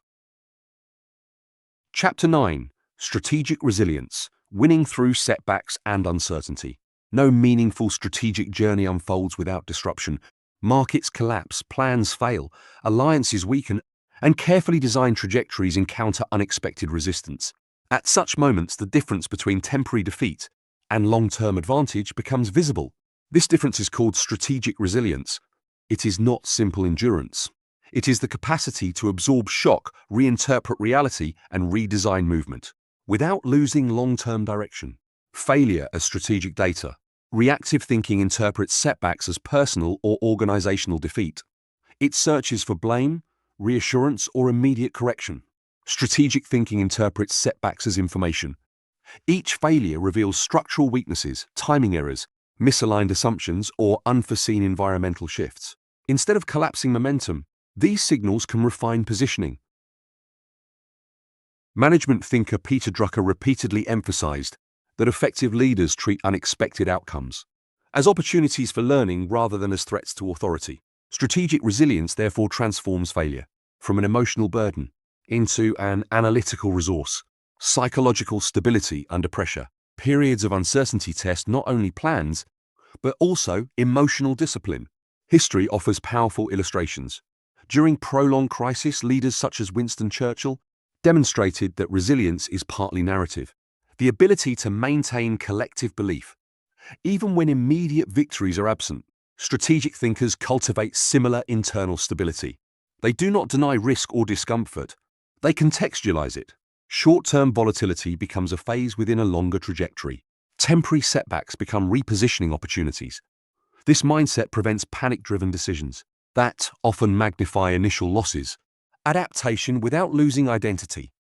Speaker 1: Chapter 9. Strategic Resilience. Winning through setbacks and uncertainty. No meaningful strategic journey unfolds without disruption. Markets collapse, plans fail, alliances weaken, and carefully designed trajectories encounter unexpected resistance. At such moments, the difference between temporary defeat and long-term advantage becomes visible. This difference is called strategic resilience. It is not simple endurance. It is the capacity to absorb shock, reinterpret reality, and redesign movement without losing long-term direction. Failure as strategic data. Reactive thinking interprets setbacks as personal or organizational defeat. It searches for blame, reassurance, or immediate correction. Strategic thinking interprets setbacks as information. Each failure reveals structural weaknesses, timing errors, misaligned assumptions, or unforeseen environmental shifts. Instead of collapsing momentum, these signals can refine positioning. Management thinker Peter Drucker repeatedly emphasized that effective leaders treat unexpected outcomes as opportunities for learning rather than as threats to authority. Strategic resilience therefore transforms failure from an emotional burden into an analytical resource. Psychological stability under pressure. Periods of uncertainty test not only plans, but also emotional discipline. History offers powerful illustrations. During prolonged crisis, leaders such as Winston Churchill demonstrated that resilience is partly narrative, the ability to maintain collective belief, even when immediate victories are absent. Strategic thinkers cultivate similar internal stability. They do not deny risk or discomfort. They contextualize it. Short-term volatility becomes a phase within a longer trajectory. Temporary setbacks become repositioning opportunities. This mindset prevents panic-driven decisions that often magnify initial losses. Adaptation without losing identity.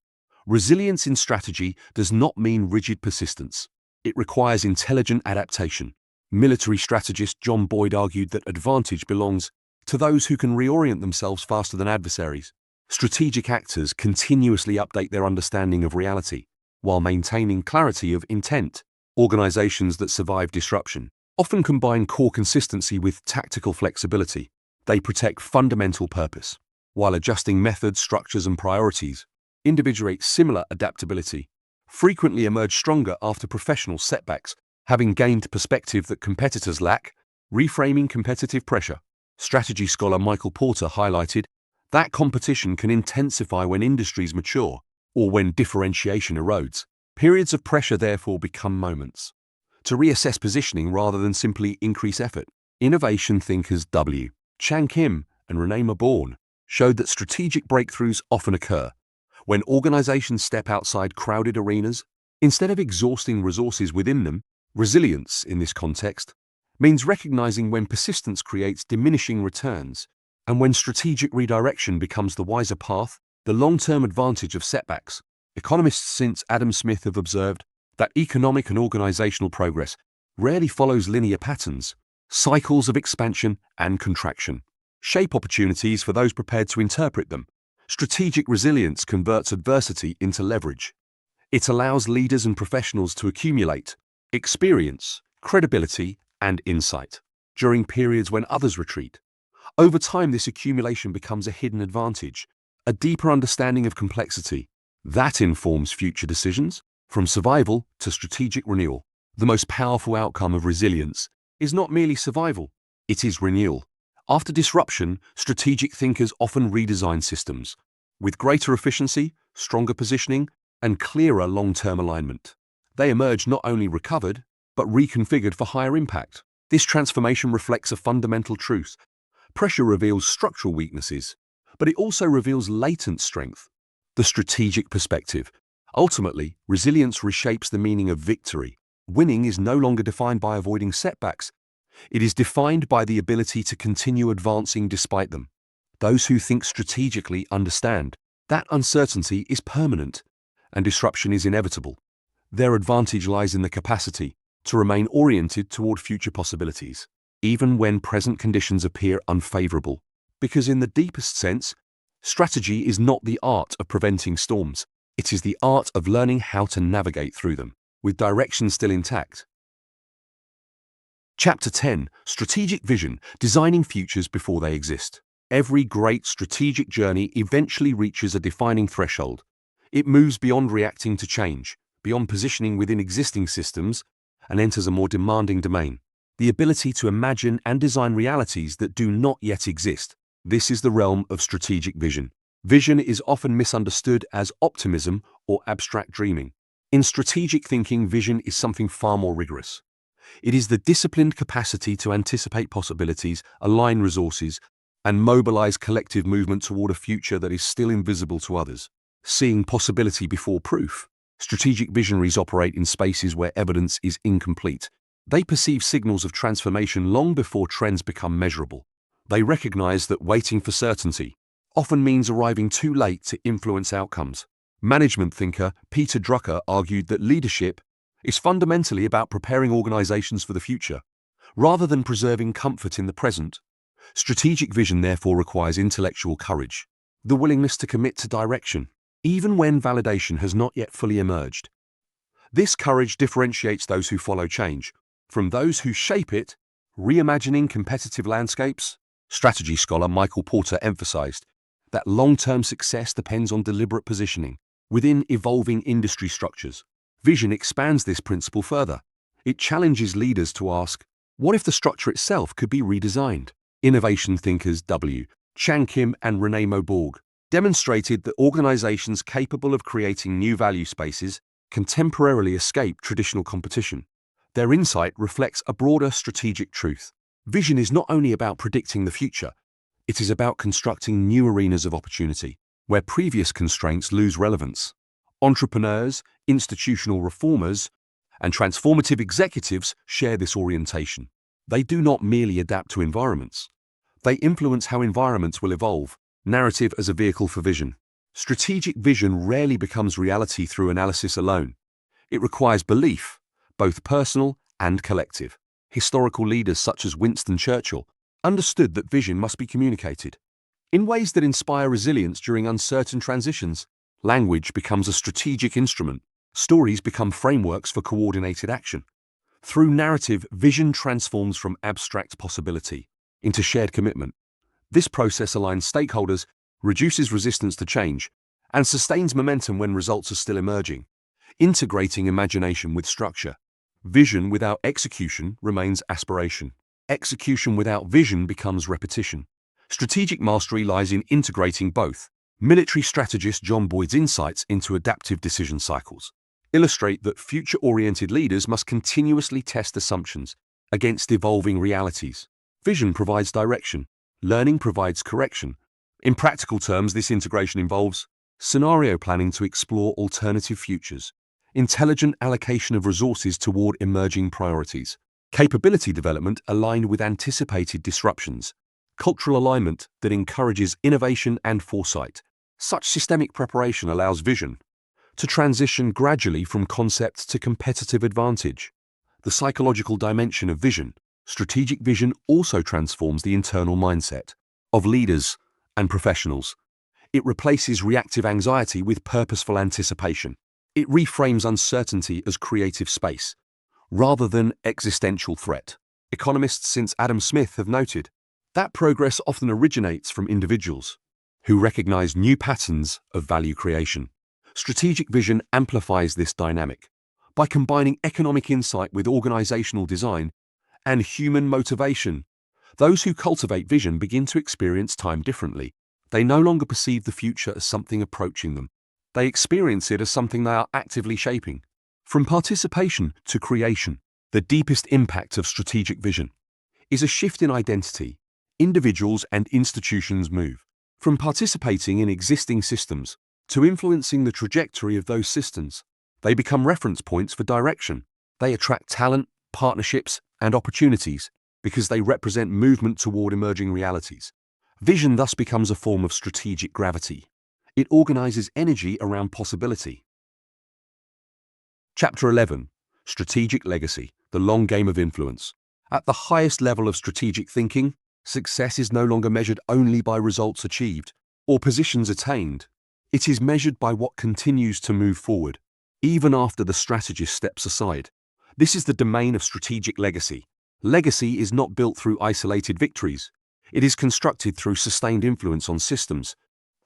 Speaker 1: Resilience in strategy does not mean rigid persistence. It requires intelligent adaptation. Military strategist John Boyd argued that advantage belongs to those who can reorient themselves faster than adversaries. Strategic actors continuously update their understanding of reality while maintaining clarity of intent. Organizations that survive disruption often combine core consistency with tactical flexibility. They protect fundamental purpose while adjusting methods, structures, and priorities. Individuate similar adaptability frequently emerge stronger after professional setbacks, having gained perspective that competitors lack. Reframing competitive pressure. Strategy scholar Michael Porter highlighted that competition can intensify when industries mature or when differentiation erodes. Periods of pressure therefore become moments to reassess positioning rather than simply increase effort. Innovation thinkers W. Chang Kim and Renee Maborn showed that strategic breakthroughs often occur when organizations step outside crowded arenas instead of exhausting resources within them. Resilience, in this context, means recognizing when persistence creates diminishing returns and when strategic redirection becomes the wiser path. The long-term advantage of setbacks. Economists since Adam Smith have observed that economic and organizational progress rarely follows linear patterns. Cycles of expansion and contraction shape opportunities for those prepared to interpret them. Strategic resilience converts adversity into leverage. It allows leaders and professionals to accumulate experience, credibility, and insight during periods when others retreat. Over time, this accumulation becomes a hidden advantage, a deeper understanding of complexity that informs future decisions. From survival to strategic renewal, the most powerful outcome of resilience is not merely survival, it is renewal. After disruption, strategic thinkers often redesign systems with greater efficiency, stronger positioning, and clearer long-term alignment. They emerge not only recovered, but reconfigured for higher impact. This transformation reflects a fundamental truth. Pressure reveals structural weaknesses, but it also reveals latent strength. The strategic perspective. Ultimately, resilience reshapes the meaning of victory. Winning is no longer defined by avoiding setbacks. It is defined by the ability to continue advancing despite them. Those who think strategically understand that uncertainty is permanent and disruption is inevitable. Their advantage lies in the capacity to remain oriented toward future possibilities, even when present conditions appear unfavorable. Because in the deepest sense, strategy is not the art of preventing storms. It is the art of learning how to navigate through them, with direction still intact. Chapter 10. Strategic Vision, Designing Futures Before They Exist. Every great strategic journey eventually reaches a defining threshold. It moves beyond reacting to change, beyond positioning within existing systems, and enters a more demanding domain. The ability to imagine and design realities that do not yet exist. This is the realm of strategic vision. Vision is often misunderstood as optimism or abstract dreaming. In strategic thinking, vision is something far more rigorous. It is the disciplined capacity to anticipate possibilities, align resources, and mobilize collective movement toward a future that is still invisible to others. Seeing possibility before proof. Strategic visionaries operate in spaces where evidence is incomplete. They perceive signals of transformation long before trends become measurable. They recognize that waiting for certainty often means arriving too late to influence outcomes. Management thinker Peter Drucker argued that leadership is fundamentally about preparing organizations for the future. rather than preserving comfort in the present. Strategic vision therefore requires intellectual courage, the willingness to commit to direction, even when validation has not yet fully emerged. This courage differentiates those who follow change from those who shape it. Reimagining competitive landscapes, strategy scholar Michael Porter emphasized that long-term success depends on deliberate positioning within evolving industry structures. Vision expands this principle further. It challenges leaders to ask, what if the structure itself could be redesigned? Innovation thinkers W. Chan Kim and Renee Moborg demonstrated that organizations capable of creating new value spaces can temporarily escape traditional competition. Their insight reflects a broader strategic truth. Vision is not only about predicting the future, it is about constructing new arenas of opportunity where previous constraints lose relevance. Entrepreneurs, institutional reformers, and transformative executives share this orientation. They do not merely adapt to environments. They influence how environments will evolve. Narrative as a vehicle for vision. Strategic vision rarely becomes reality through analysis alone. It requires belief, both personal and collective. Historical leaders such as Winston Churchill understood that vision must be communicated in ways that inspire resilience during uncertain transitions. Language becomes a strategic instrument. Stories become frameworks for coordinated action. Through narrative, vision transforms from abstract possibility into shared commitment. This process aligns stakeholders, reduces resistance to change, and sustains momentum when results are still emerging, integrating imagination with structure. Vision without execution remains aspiration. Execution without vision becomes repetition. Strategic mastery lies in integrating both. Military strategist John Boyd's insights into adaptive decision cycles illustrate that future-oriented leaders must continuously test assumptions against evolving realities. Vision provides direction. Learning provides correction. In practical terms, this integration involves scenario planning to explore alternative futures, intelligent allocation of resources toward emerging priorities, capability development aligned with anticipated disruptions, cultural alignment that encourages innovation and foresight. Such systemic preparation allows vision to transition gradually from concept to competitive advantage. The psychological dimension of vision. Strategic vision also transforms the internal mindset of leaders and professionals. It replaces reactive anxiety with purposeful anticipation. It reframes uncertainty as creative space, rather than existential threat. Economists since Adam Smith have noted that progress often originates from individuals who recognize new patterns of value creation. Strategic vision amplifies this dynamic by combining economic insight with organizational design and human motivation. Those who cultivate vision begin to experience time differently. They no longer perceive the future as something approaching them. They experience it as something they are actively shaping. From participation to creation, the deepest impact of strategic vision is a shift in identity. Individuals and institutions move from participating in existing systems to influencing the trajectory of those systems. They become reference points for direction. They attract talent, partnerships, and opportunities because they represent movement toward emerging realities. Vision thus becomes a form of strategic gravity. It organizes energy around possibility. Chapter 11. Strategic Legacy, the long game of influence. At the highest level of strategic thinking, success is no longer measured only by results achieved or positions attained. It is measured by what continues to move forward, even after the strategist steps aside. This is the domain of strategic legacy. Legacy is not built through isolated victories. It is constructed through sustained influence on systems,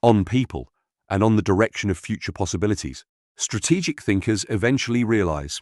Speaker 1: on people, and on the direction of future possibilities. Strategic thinkers eventually realize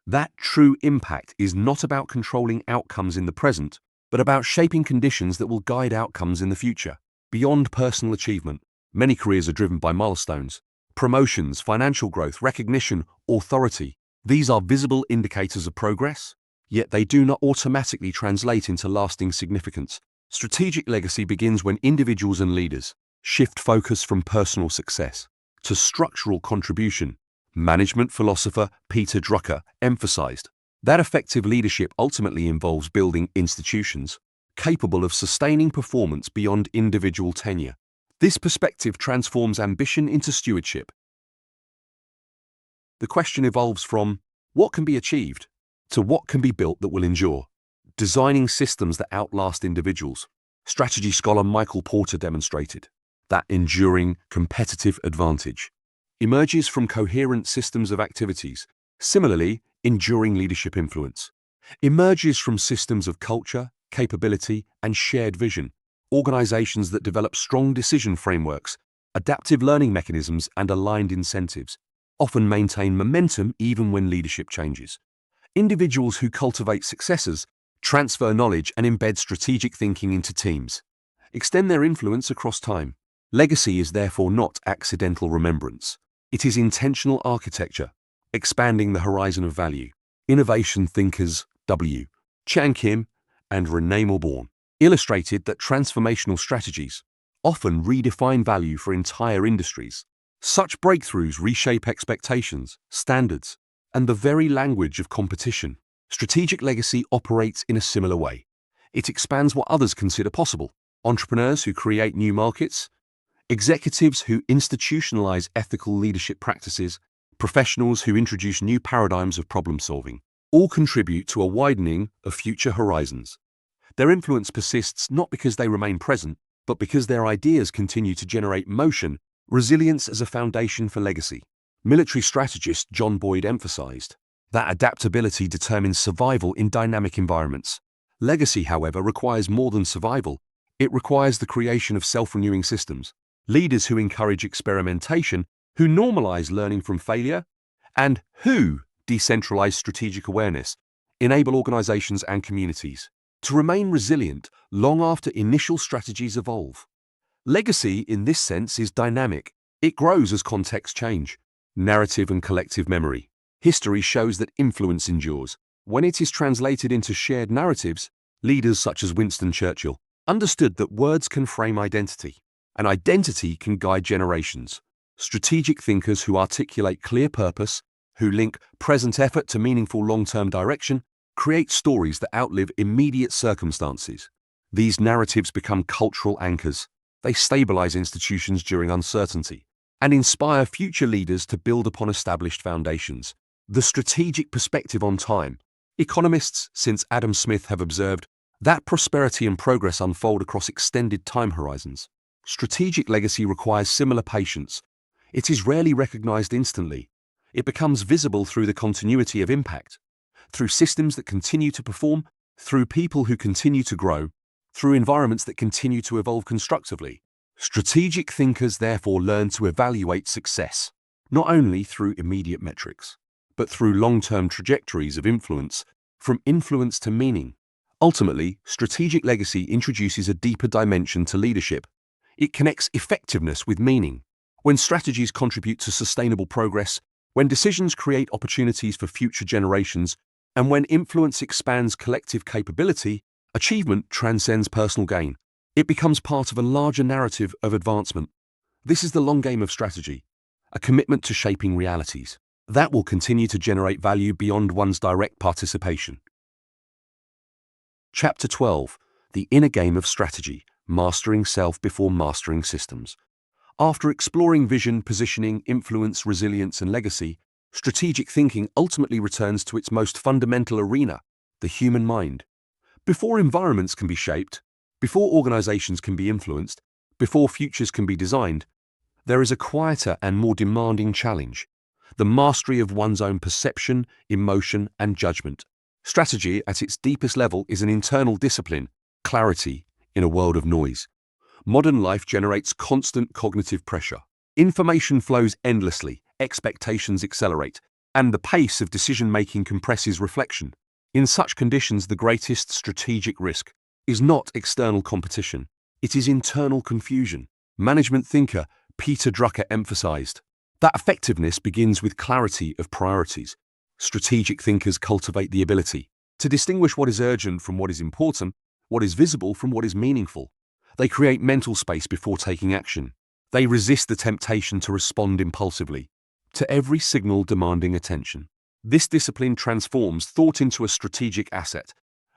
Speaker 1: that true impact is not about controlling outcomes in the present, but about shaping conditions that will guide outcomes in the future. Beyond personal achievement, many careers are driven by milestones, promotions, financial growth, recognition, authority. These are visible indicators of progress, yet they do not automatically translate into lasting significance. Strategic legacy begins when individuals and leaders shift focus from personal success to structural contribution. Management philosopher Peter Drucker emphasized that effective leadership ultimately involves building institutions capable of sustaining performance beyond individual tenure. This perspective transforms ambition into stewardship. The question evolves from what can be achieved to what can be built that will endure. designing systems that outlast individuals. Strategy scholar Michael Porter demonstrated that enduring competitive advantage emerges from coherent systems of activities. Similarly, enduring leadership influence emerges from systems of culture, capability, and shared vision. Organizations that develop strong decision frameworks, adaptive learning mechanisms, and aligned incentives often maintain momentum even when leadership changes. Individuals who cultivate successes transfer knowledge and embed strategic thinking into teams, extend their influence across time. Legacy is therefore not accidental remembrance. It is intentional architecture, expanding the horizon of value. Innovation thinkers W. Chan Kim and Renee Morborn illustrated that transformational strategies often redefine value for entire industries. Such breakthroughs reshape expectations, standards, and the very language of competition. Strategic legacy operates in a similar way. It expands what others consider possible. Entrepreneurs who create new markets, executives who institutionalize ethical leadership practices, professionals who introduce new paradigms of problem solving, all contribute to a widening of future horizons. Their influence persists not because they remain present, but because their ideas continue to generate motion. Resilience as a foundation for legacy. Military strategist John Boyd emphasized that adaptability determines survival in dynamic environments. Legacy, however, requires more than survival. It requires the creation of self-renewing systems, leaders who encourage experimentation, who normalize learning from failure, and who decentralize strategic awareness, enable organizations and communities to remain resilient long after initial strategies evolve. Legacy, in this sense, is dynamic. It grows as contexts change. Narrative and collective memory. History shows that influence endures. When it is translated into shared narratives, leaders such as Winston Churchill understood that words can frame identity, and identity can guide generations. Strategic thinkers who articulate clear purpose, who link present effort to meaningful long-term direction, create stories that outlive immediate circumstances. These narratives become cultural anchors. They stabilize institutions during uncertainty and inspire future leaders to build upon established foundations. The strategic perspective on time. Economists since Adam Smith have observed that prosperity and progress unfold across extended time horizons. Strategic legacy requires similar patience. It is rarely recognized instantly. It becomes visible through the continuity of impact, through systems that continue to perform, through people who continue to grow, through environments that continue to evolve constructively. Strategic thinkers therefore learn to evaluate success, not only through immediate metrics, but through long-term trajectories of influence, from influence to meaning. Ultimately, strategic legacy introduces a deeper dimension to leadership. It connects effectiveness with meaning. When strategies contribute to sustainable progress, when decisions create opportunities for future generations, and when influence expands collective capability, achievement transcends personal gain. It becomes part of a larger narrative of advancement. This is the long game of strategy, a commitment to shaping realities that will continue to generate value beyond one's direct participation. Chapter 12. The Inner Game of Strategy, Mastering Self Before Mastering Systems. After exploring vision, positioning, influence, resilience, and legacy, strategic thinking ultimately returns to its most fundamental arena, the human mind. Before environments can be shaped, before organizations can be influenced, before futures can be designed, there is a quieter and more demanding challenge: the mastery of one's own perception, emotion, and judgment. Strategy, at its deepest level, is an internal discipline, clarity in a world of noise. Modern life generates constant cognitive pressure. Information flows endlessly, expectations accelerate, and the pace of decision-making compresses reflection. In such conditions, the greatest strategic risk is not external competition. It is internal confusion. Management thinker Peter Drucker emphasized that effectiveness begins with clarity of priorities. Strategic thinkers cultivate the ability to distinguish what is urgent from what is important, what is visible from what is meaningful. They create mental space before taking action. They resist the temptation to respond impulsively to every signal demanding attention. This discipline transforms thought into a strategic asset,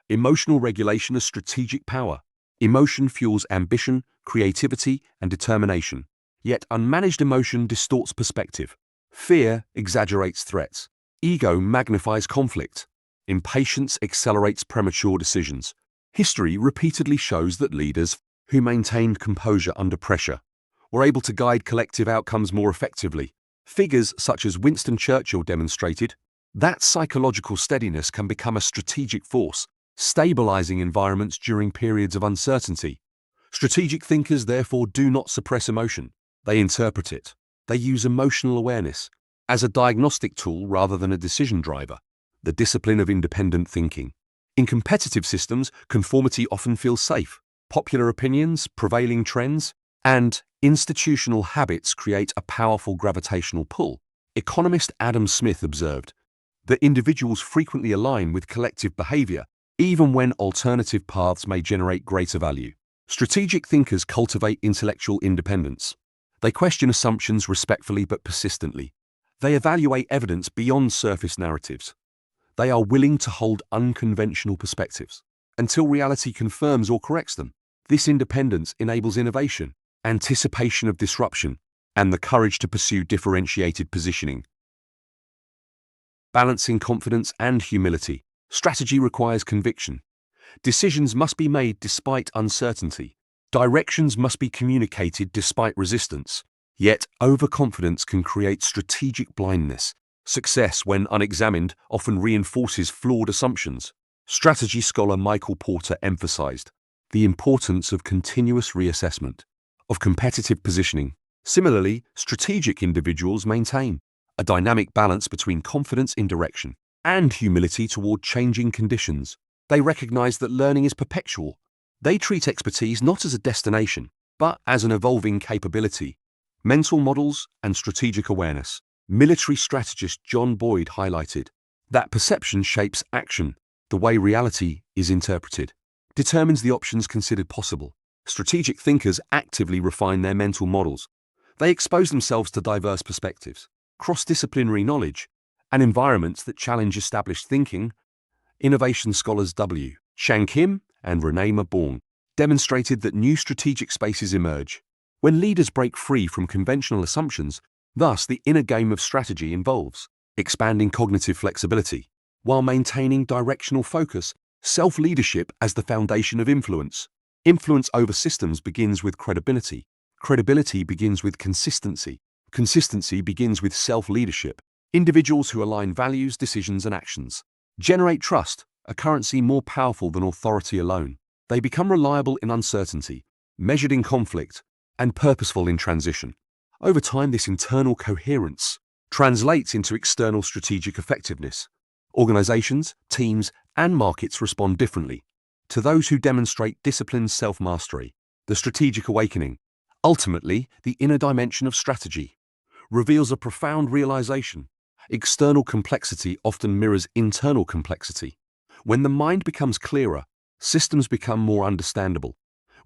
Speaker 1: emotional regulation a strategic power. Emotion fuels ambition, creativity, and determination. Yet unmanaged emotion distorts perspective. Fear exaggerates threats. Ego magnifies conflict. Impatience accelerates premature decisions. History repeatedly shows that leaders who maintained composure under pressure were able to guide collective outcomes more effectively. Figures such as Winston Churchill demonstrated that psychological steadiness can become a strategic force, stabilizing environments during periods of uncertainty. Strategic thinkers therefore do not suppress emotion. They interpret it. They use emotional awareness as a diagnostic tool rather than a decision driver. The discipline of independent thinking. In competitive systems, conformity often feels safe. Popular opinions, prevailing trends, and institutional habits create a powerful gravitational pull. Economist Adam Smith observed that individuals frequently align with collective behavior, even when alternative paths may generate greater value. Strategic thinkers cultivate intellectual independence. They question assumptions respectfully but persistently. They evaluate evidence beyond surface narratives. They are willing to hold unconventional perspectives until reality confirms or corrects them. This independence enables innovation, anticipation of disruption, and the courage to pursue differentiated positioning. Balancing confidence and humility. Strategy requires conviction. Decisions must be made despite uncertainty. Directions must be communicated despite resistance. Yet, overconfidence can create strategic blindness. Success, when unexamined, often reinforces flawed assumptions. Strategy scholar Michael Porter emphasized the importance of continuous reassessment of competitive positioning. Similarly, strategic individuals maintain a dynamic balance between confidence in direction and humility toward changing conditions. They recognize that learning is perpetual. They treat expertise not as a destination, but as an evolving capability. Mental models and strategic awareness. Military strategist John Boyd highlighted that perception shapes action. The way reality is interpreted determines the options considered possible. Strategic thinkers actively refine their mental models. They expose themselves to diverse perspectives, cross-disciplinary knowledge, and environments that challenge established thinking. Innovation scholars W. Chang Kim and Renee Mabon demonstrated that new strategic spaces emerge when leaders break free from conventional assumptions. Thus, the inner game of strategy involves expanding cognitive flexibility while maintaining directional focus, self-leadership as the foundation of influence. Influence over systems begins with credibility. Credibility begins with consistency. Consistency begins with self-leadership. Individuals who align values, decisions, and actions generate trust, a currency more powerful than authority alone. They become reliable in uncertainty, measured in conflict, and purposeful in transition. Over time, this internal coherence translates into external strategic effectiveness. Organizations, teams, and markets respond differently to those who demonstrate disciplined self-mastery. The strategic awakening. Ultimately, the inner dimension of strategy reveals a profound realization. External complexity often mirrors internal complexity. When the mind becomes clearer, systems become more understandable.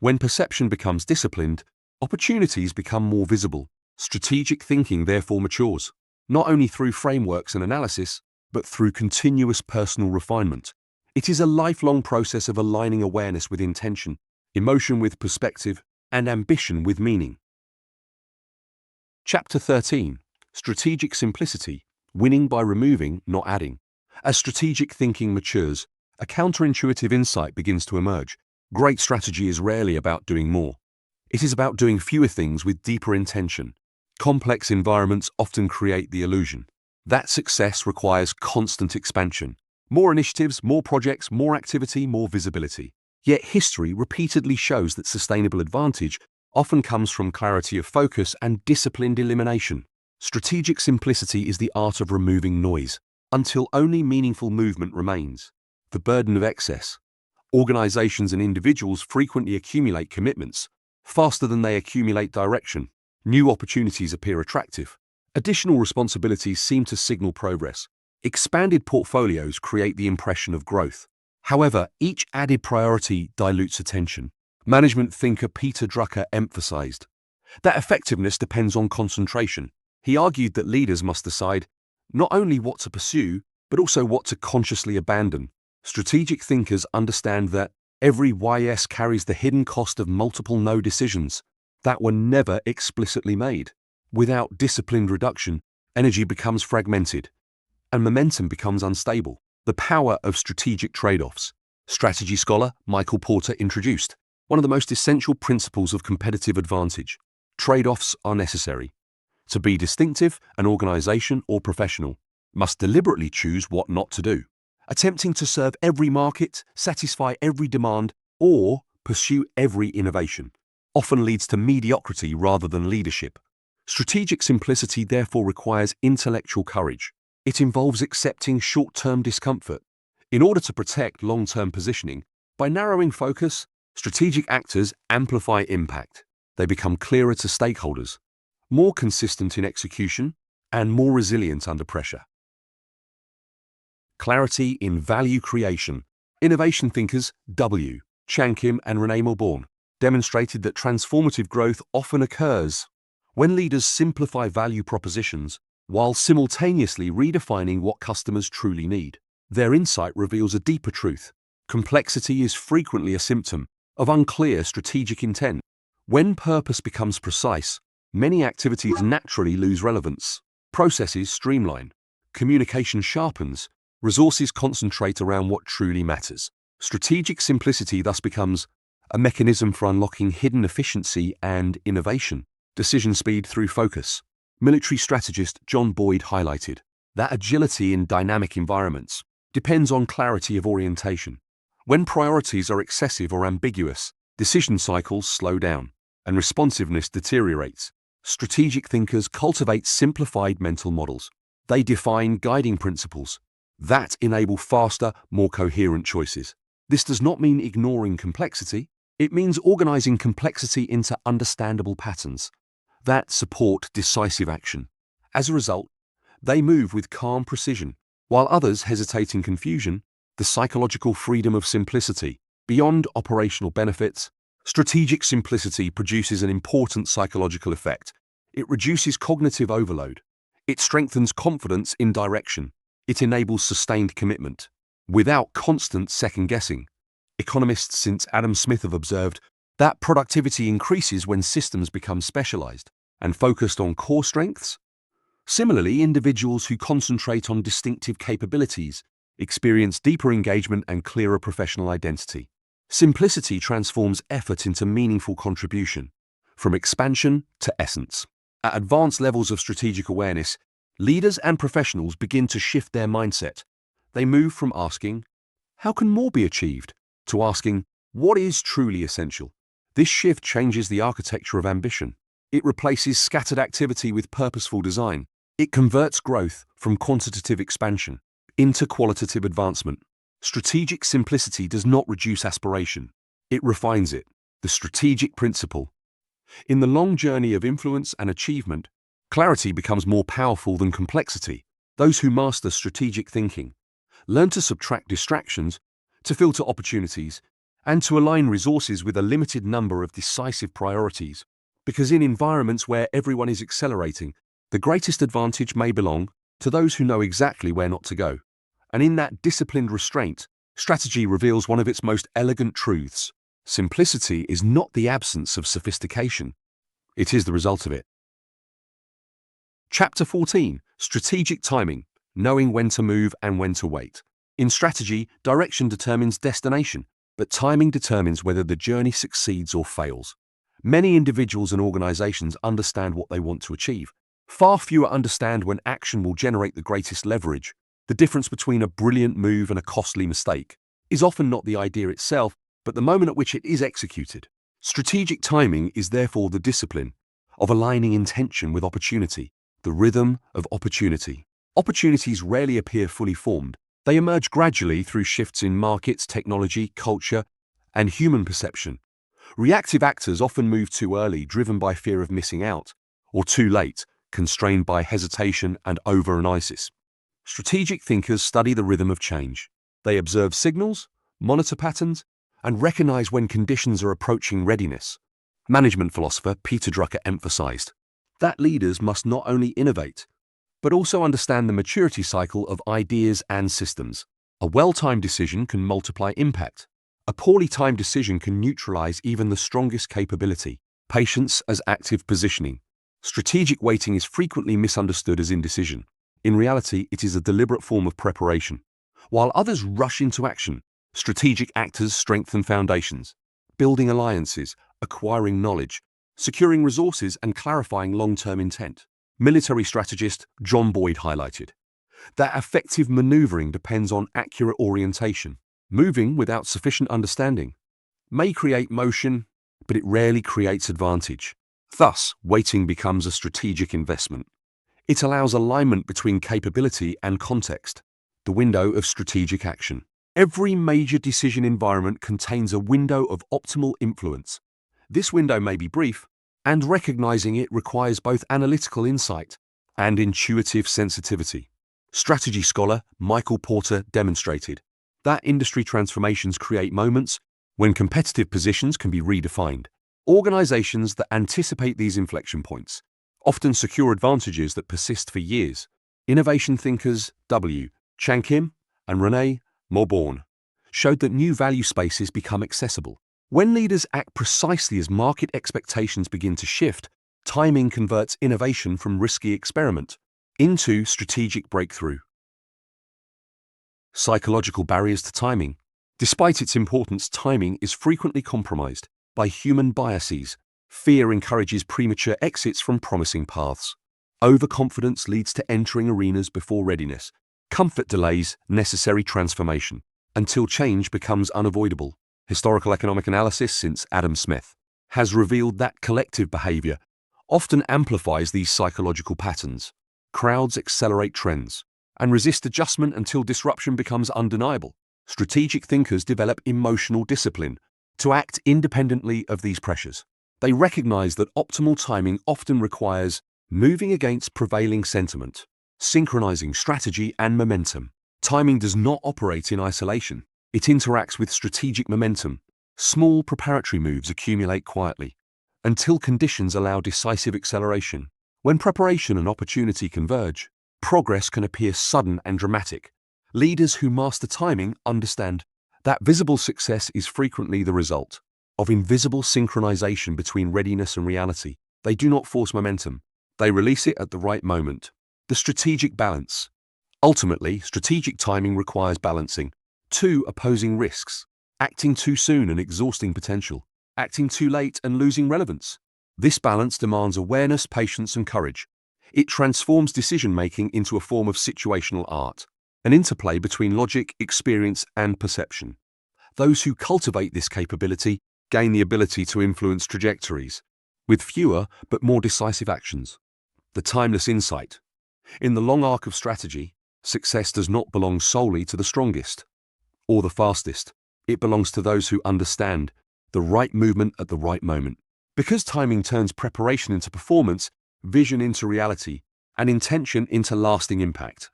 Speaker 1: When perception becomes disciplined, opportunities become more visible. Strategic thinking therefore matures, not only through frameworks and analysis, but through continuous personal refinement. It is a lifelong process of aligning awareness with intention, emotion with perspective, and ambition with meaning. Chapter 13. Strategic Simplicity. Winning by removing, not adding. As strategic thinking matures, a counterintuitive insight begins to emerge. Great strategy is rarely about doing more. It is about doing fewer things with deeper intention. Complex environments often create the illusion that success requires constant expansion. More initiatives, more projects, more activity, more visibility. Yet history repeatedly shows that sustainable advantage often comes from clarity of focus and disciplined elimination. Strategic simplicity is the art of removing noise until only meaningful movement remains. The burden of excess. Organizations and individuals frequently accumulate commitments faster than they accumulate direction. New opportunities appear attractive. Additional responsibilities seem to signal progress. Expanded portfolios create the impression of growth. However, each added priority dilutes attention. Management thinker Peter Drucker emphasized that effectiveness depends on concentration. He argued that leaders must decide not only what to pursue, but also what to consciously abandon. Strategic thinkers understand that every yes carries the hidden cost of multiple no decisions that were never explicitly made. Without disciplined reduction, energy becomes fragmented, and momentum becomes unstable. The power of strategic trade-offs. Strategy scholar Michael Porter introduced one of the most essential principles of competitive advantage. Trade-offs are necessary. To be distinctive, an organization or professional must deliberately choose what not to do. Attempting to serve every market, satisfy every demand, or pursue every innovation often leads to mediocrity rather than leadership. Strategic simplicity therefore requires intellectual courage. It involves accepting short-term discomfort in order to protect long-term positioning. By narrowing focus, strategic actors amplify impact. They become clearer to stakeholders, more consistent in execution, and more resilient under pressure. Clarity in value creation. Innovation thinkers W. Chan Kim and Renee Milbourne demonstrated that transformative growth often occurs when leaders simplify value propositions while simultaneously redefining what customers truly need. Their insight reveals a deeper truth. Complexity is frequently a symptom of unclear strategic intent. When purpose becomes precise, many activities naturally lose relevance. Processes streamline, communication sharpens, resources concentrate around what truly matters. Strategic simplicity thus becomes a mechanism for unlocking hidden efficiency and innovation. Decision speed through focus. Military strategist John Boyd highlighted that agility in dynamic environments depends on clarity of orientation. When priorities are excessive or ambiguous, decision cycles slow down and responsiveness deteriorates. Strategic thinkers cultivate simplified mental models. They define guiding principles that enable faster, more coherent choices. This does not mean ignoring complexity. It means organizing complexity into understandable patterns that support decisive action. As a result, they move with calm precision, while others hesitate in confusion. The psychological freedom of simplicity. Beyond operational benefits, strategic simplicity produces an important psychological effect. It reduces cognitive overload. It strengthens confidence in direction. It enables sustained commitment without constant second-guessing. Economists since Adam Smith have observed that productivity increases when systems become specialized and focused on core strengths. Similarly, individuals who concentrate on distinctive capabilities experience deeper engagement and clearer professional identity. Simplicity transforms effort into meaningful contribution, from expansion to essence. At advanced levels of strategic awareness, leaders and professionals begin to shift their mindset. They move from asking, "How can more be achieved?" to asking, "What is truly essential?" This shift changes the architecture of ambition. It replaces scattered activity with purposeful design. It converts growth from quantitative expansion into qualitative advancement. Strategic simplicity does not reduce aspiration. It refines it. The strategic principle. In the long journey of influence and achievement, clarity becomes more powerful than complexity. Those who master strategic thinking learn to subtract distractions, to filter opportunities, and to align resources with a limited number of decisive priorities. Because in environments where everyone is accelerating, the greatest advantage may belong to those who know exactly where not to go. And in that disciplined restraint, strategy reveals one of its most elegant truths. Simplicity is not the absence of sophistication. It is the result of it. Chapter 14. Strategic timing. Knowing when to move and when to wait. In strategy, direction determines destination, but timing determines whether the journey succeeds or fails. Many individuals and organizations understand what they want to achieve. Far fewer understand when action will generate the greatest leverage. The difference between a brilliant move and a costly mistake is often not the idea itself, but the moment at which it is executed. Strategic timing is therefore the discipline of aligning intention with opportunity, the rhythm of opportunity. Opportunities rarely appear fully formed. They emerge gradually through shifts in markets, technology, culture, and human perception. Reactive actors often move too early, driven by fear of missing out, or too late, constrained by hesitation and overanalysis. Strategic thinkers study the rhythm of change. They observe signals, monitor patterns, and recognize when conditions are approaching readiness. Management philosopher Peter Drucker emphasized that leaders must not only innovate, but also understand the maturity cycle of ideas and systems. A well-timed decision can multiply impact. A poorly timed decision can neutralize even the strongest capability. Patience as active positioning. Strategic waiting is frequently misunderstood as indecision. In reality, it is a deliberate form of preparation. While others rush into action, strategic actors strengthen foundations, building alliances, acquiring knowledge, securing resources, and clarifying long-term intent. Military strategist John Boyd highlighted that effective maneuvering depends on accurate orientation. Moving without sufficient understanding may create motion, but it rarely creates advantage. Thus, waiting becomes a strategic investment. It allows alignment between capability and context, the window of strategic action. Every major decision environment contains a window of optimal influence. This window may be brief, and recognizing it requires both analytical insight and intuitive sensitivity. Strategy scholar Michael Porter demonstrated that industry transformations create moments when competitive positions can be redefined. Organizations that anticipate these inflection points often secure advantages that persist for years. Innovation thinkers W. Chang Kim and Renee Morborn showed that new value spaces become accessible. When leaders act precisely as market expectations begin to shift, timing converts innovation from risky experiment into strategic breakthrough. Psychological barriers to timing. Despite its importance, timing is frequently compromised by human biases. Fear encourages premature exits from promising paths. Overconfidence leads to entering arenas before readiness. Comfort delays necessary transformation until change becomes unavoidable. Historical economic analysis since Adam Smith has revealed that collective behavior often amplifies these psychological patterns. Crowds accelerate trends and resist adjustment until disruption becomes undeniable. Strategic thinkers develop emotional discipline to act independently of these pressures. They recognize that optimal timing often requires moving against prevailing sentiment, synchronizing strategy and momentum. Timing does not operate in isolation. It interacts with strategic momentum. Small preparatory moves accumulate quietly until conditions allow decisive acceleration. When preparation and opportunity converge, progress can appear sudden and dramatic. Leaders who master timing understand that visible success is frequently the result of invisible synchronization between readiness and reality. They do not force momentum. They release it at the right moment. The strategic balance. Ultimately, strategic timing requires balancing two opposing risks: acting too soon and exhausting potential, acting too late and losing relevance. This balance demands awareness, patience, and courage. It transforms decision-making into a form of situational art, an interplay between logic, experience, and perception. Those who cultivate this capability gain the ability to influence trajectories with fewer but more decisive actions. The timeless insight. In the long arc of strategy, success does not belong solely to the strongest or the fastest. It belongs to those who understand the right movement at the right moment. Because timing turns preparation into performance, vision into reality, and intention into lasting impact.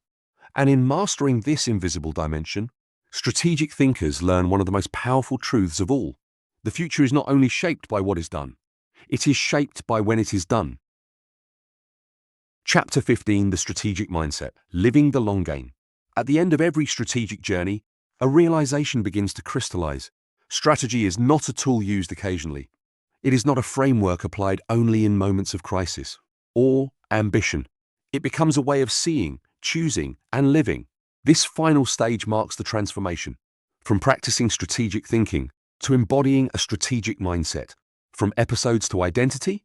Speaker 1: And in mastering this invisible dimension, strategic thinkers learn one of the most powerful truths of all. The future is not only shaped by what is done, it is shaped by when it is done. Chapter 15, The Strategic Mindset, Living the Long Game. At the end of every strategic journey, a realization begins to crystallize. Strategy is not a tool used occasionally. It is not a framework applied only in moments of crisis or ambition. It becomes a way of seeing, choosing, and living. This final stage marks the transformation, from practicing strategic thinking to embodying a strategic mindset, from episodes to identity.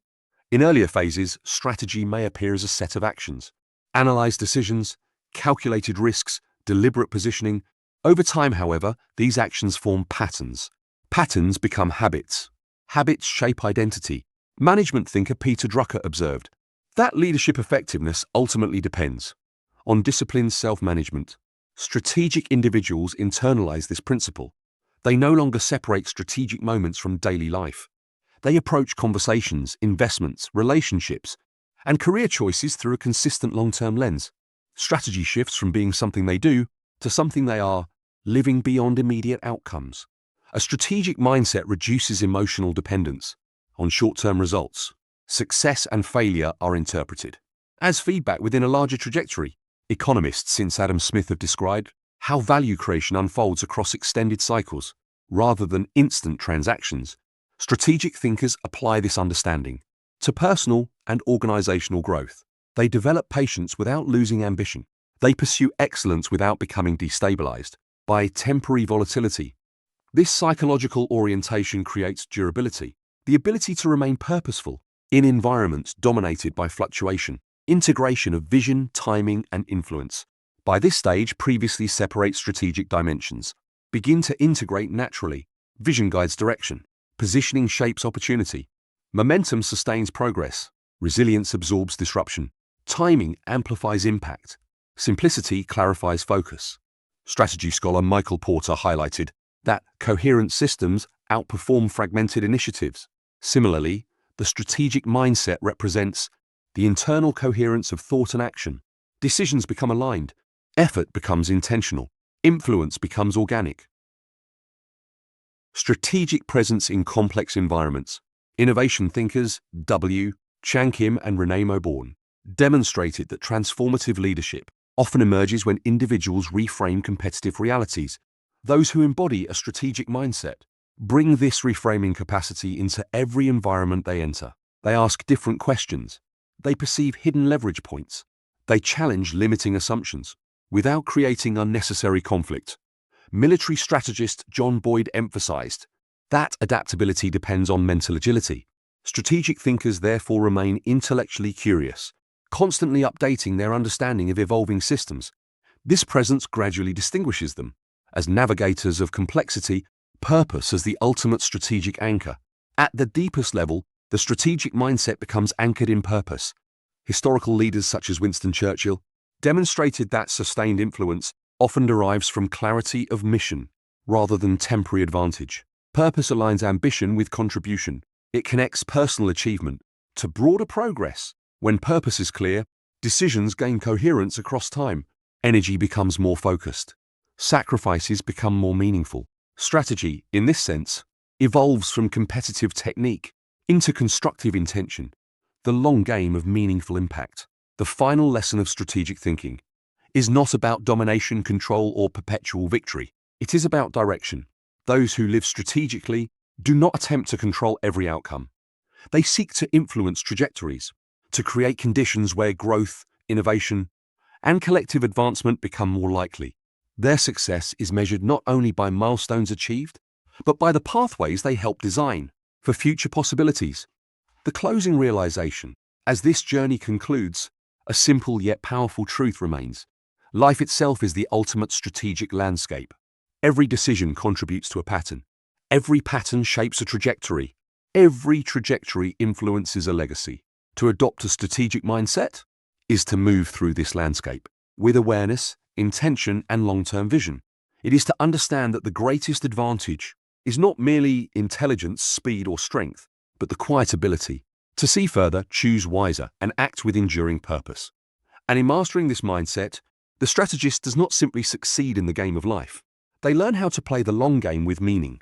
Speaker 1: In earlier phases, strategy may appear as a set of actions, analyzed decisions, calculated risks, deliberate positioning. Over time, however, these actions form patterns. Patterns become habits. Habits shape identity. Management thinker Peter Drucker observed that leadership effectiveness ultimately depends on disciplined self-management. Strategic individuals internalize this principle. They no longer separate strategic moments from daily life. They approach conversations, investments, relationships, and career choices through a consistent long-term lens. Strategy shifts from being something they do to something they are, living beyond immediate outcomes. A strategic mindset reduces emotional dependence on short-term results. Success and failure are interpreted as feedback within a larger trajectory. Economists since Adam Smith have described how value creation unfolds across extended cycles rather than instant transactions. Strategic thinkers apply this understanding to personal and organizational growth. They develop patience without losing ambition. They pursue excellence without becoming destabilized by temporary volatility. This psychological orientation creates durability, the ability to remain purposeful in environments dominated by fluctuation, integration of vision, timing, and influence. By this stage, previously separate strategic dimensions begin to integrate naturally. Vision guides direction, positioning shapes opportunity, momentum sustains progress, resilience absorbs disruption, timing amplifies impact, simplicity clarifies focus. Strategy scholar Michael Porter highlighted that coherent systems outperform fragmented initiatives. Similarly, the strategic mindset represents the internal coherence of thought and action. Decisions become aligned, effort becomes intentional, influence becomes organic. Strategic presence in complex environments. Innovation thinkers W. Chan Kim and Renee Mauborgne demonstrated that transformative leadership often emerges when individuals reframe competitive realities. Those who embody a strategic mindset bring this reframing capacity into every environment they enter. They ask different questions. They perceive hidden leverage points. They challenge limiting assumptions without creating unnecessary conflict. Military strategist John Boyd emphasized that adaptability depends on mental agility. Strategic thinkers therefore remain intellectually curious, constantly updating their understanding of evolving systems. This presence gradually distinguishes them as navigators of complexity, purpose as the ultimate strategic anchor. At the deepest level, the strategic mindset becomes anchored in purpose. Historical leaders such as Winston Churchill demonstrated that sustained influence often derives from clarity of mission rather than temporary advantage. Purpose aligns ambition with contribution. It connects personal achievement to broader progress. When purpose is clear, decisions gain coherence across time. Energy becomes more focused. Sacrifices become more meaningful. Strategy, in this sense, evolves from competitive technique into constructive intention, the long game of meaningful impact. The final lesson of strategic thinking is not about domination, control, or perpetual victory. It is about direction. Those who live strategically do not attempt to control every outcome. They seek to influence trajectories, to create conditions where growth, innovation, and collective advancement become more likely. Their success is measured not only by milestones achieved, but by the pathways they help design for future possibilities. The closing realization, as this journey concludes, a simple yet powerful truth remains. Life itself is the ultimate strategic landscape. Every decision contributes to a pattern. Every pattern shapes a trajectory. Every trajectory influences a legacy. To adopt a strategic mindset is to move through this landscape with awareness, intention, and long-term vision. It is to understand that the greatest advantage is not merely intelligence, speed, or strength, but the quiet ability to see further, choose wiser, and act with enduring purpose. And in mastering this mindset, the strategist does not simply succeed in the game of life. They learn how to play the long game with meaning,